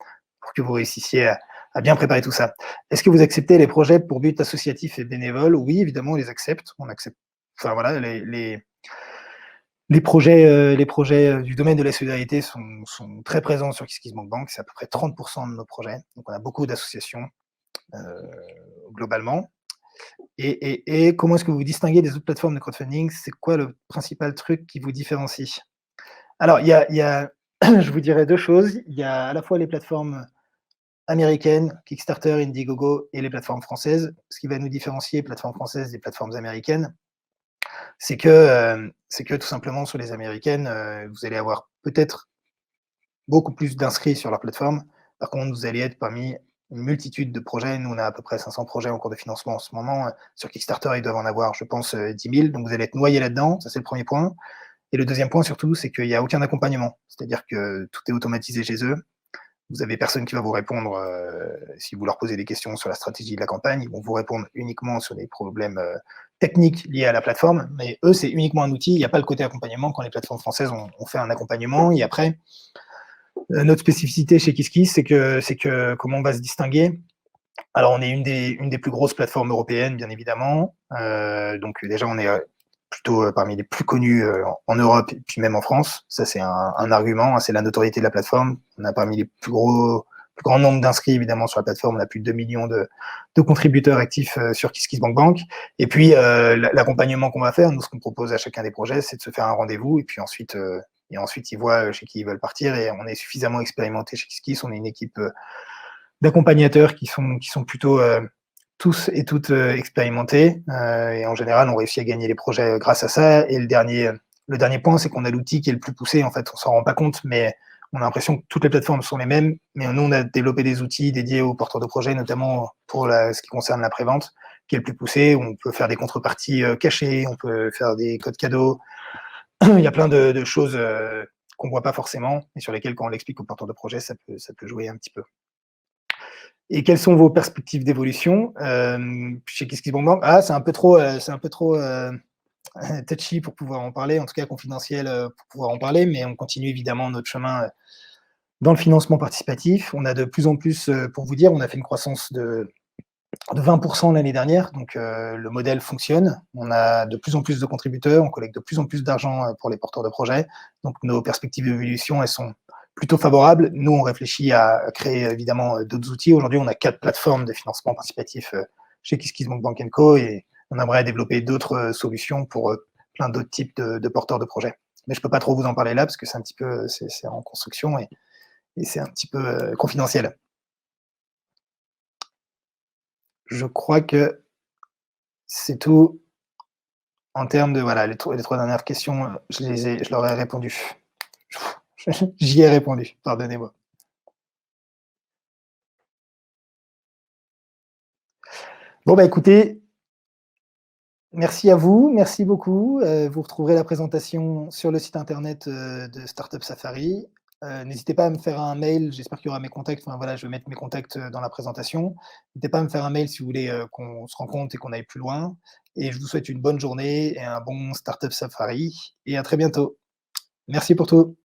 pour que vous réussissiez à bien préparer tout ça. Est-ce que vous acceptez les projets pour but associatif et bénévole? Oui, évidemment, on les accepte. On accepte. Enfin voilà, les projets du domaine de la solidarité sont très présents sur KissKissBankBank. C'est à peu près 30% de nos projets. Donc, on a beaucoup d'associations globalement. Et comment est-ce que vous vous distinguez des autres plateformes de crowdfunding? C'est quoi le principal truc qui vous différencie? Alors, je vous dirais 2 choses. Il y a à la fois les plateformes américaines, Kickstarter, Indiegogo, et les plateformes françaises. Ce qui va nous différencier, plateformes françaises des plateformes américaines, c'est que tout simplement sur les américaines, vous allez avoir peut-être beaucoup plus d'inscrits sur leur plateforme. Par contre, vous allez être parmi une multitude de projets. Nous, on a à peu près 500 projets en cours de financement en ce moment. Sur Kickstarter, ils doivent en avoir, je pense, 10 000. Donc, vous allez être noyé là-dedans. Ça, c'est le premier point. Et le deuxième point, surtout, c'est qu'il n'y a aucun accompagnement. C'est-à-dire que tout est automatisé chez eux. Vous avez personne qui va vous répondre si vous leur posez des questions sur la stratégie de la campagne. Ils vont vous répondre uniquement sur les problèmes techniques liés à la plateforme. Mais eux, c'est uniquement un outil. Il n'y a pas le côté accompagnement. Quand les plateformes françaises ont fait un accompagnement. Et après, notre spécificité chez KissKiss, c'est que comment on va se distinguer? Alors, on est une des plus grosses plateformes européennes, bien évidemment. Donc, déjà, on est plutôt parmi les plus connus en Europe et puis même en France. Ça, c'est un argument, hein, c'est la notoriété de la plateforme. On a parmi les plus grand nombre d'inscrits, évidemment, sur la plateforme. On a plus de 2 millions de contributeurs actifs sur KissKissBankBank. Et puis, l'accompagnement qu'on va faire, nous, ce qu'on propose à chacun des projets, c'est de se faire un rendez-vous. Et puis ensuite, ils voient chez qui ils veulent partir. Et on est suffisamment expérimenté chez KissKiss. On est une équipe d'accompagnateurs qui sont plutôt tous et toutes, expérimentés, et en général, on réussit à gagner les projets, grâce à ça et le dernier point, c'est qu'on a l'outil qui est le plus poussé, en fait. On s'en rend pas compte, mais on a l'impression que toutes les plateformes sont les mêmes, mais nous, on a développé des outils dédiés aux porteurs de projets, notamment pour ce qui concerne la prévente, qui est le plus poussé, où on peut faire des contreparties, cachées, on peut faire des codes cadeaux. Il y a plein de choses, qu'on voit pas forcément et sur lesquelles, quand on l'explique aux porteurs de projets, ça peut jouer un petit peu. Et quelles sont vos perspectives d'évolution, chez KissKissBankBank? Ah, c'est un peu trop, touchy pour pouvoir en parler, en tout cas confidentiel, pour pouvoir en parler, mais on continue évidemment notre chemin, dans le financement participatif. On a de plus en plus, pour vous dire, on a fait une croissance de 20 l'année dernière, donc le modèle fonctionne. On a de plus en plus de contributeurs, on collecte de plus en plus d'argent, pour les porteurs de projets, donc nos perspectives d'évolution, elles sont plutôt favorables. Nous, on réfléchit à créer évidemment, d'autres outils. Aujourd'hui, on a 4 plateformes de financement participatif, chez KissKissBankBank & Co, et on aimerait développer d'autres, solutions pour, plein d'autres types de porteurs de projets. Mais je peux pas trop vous en parler là parce que c'est un petit peu, c'est en construction et c'est un petit peu, confidentiel. Je crois que c'est tout. En termes de voilà, les 3 dernières questions, je leur ai répondu. J'y ai répondu, pardonnez-moi. Bon, bah, écoutez, merci à vous, merci beaucoup, vous retrouverez la présentation sur le site internet, de Startup Safari. N'hésitez pas à me faire un mail, j'espère qu'il y aura mes contacts, enfin voilà, je vais mettre mes contacts, dans la présentation. N'hésitez pas à me faire un mail si vous voulez, qu'on se rencontre et qu'on aille plus loin, et je vous souhaite une bonne journée et un bon Startup Safari et à très bientôt. Merci pour tout.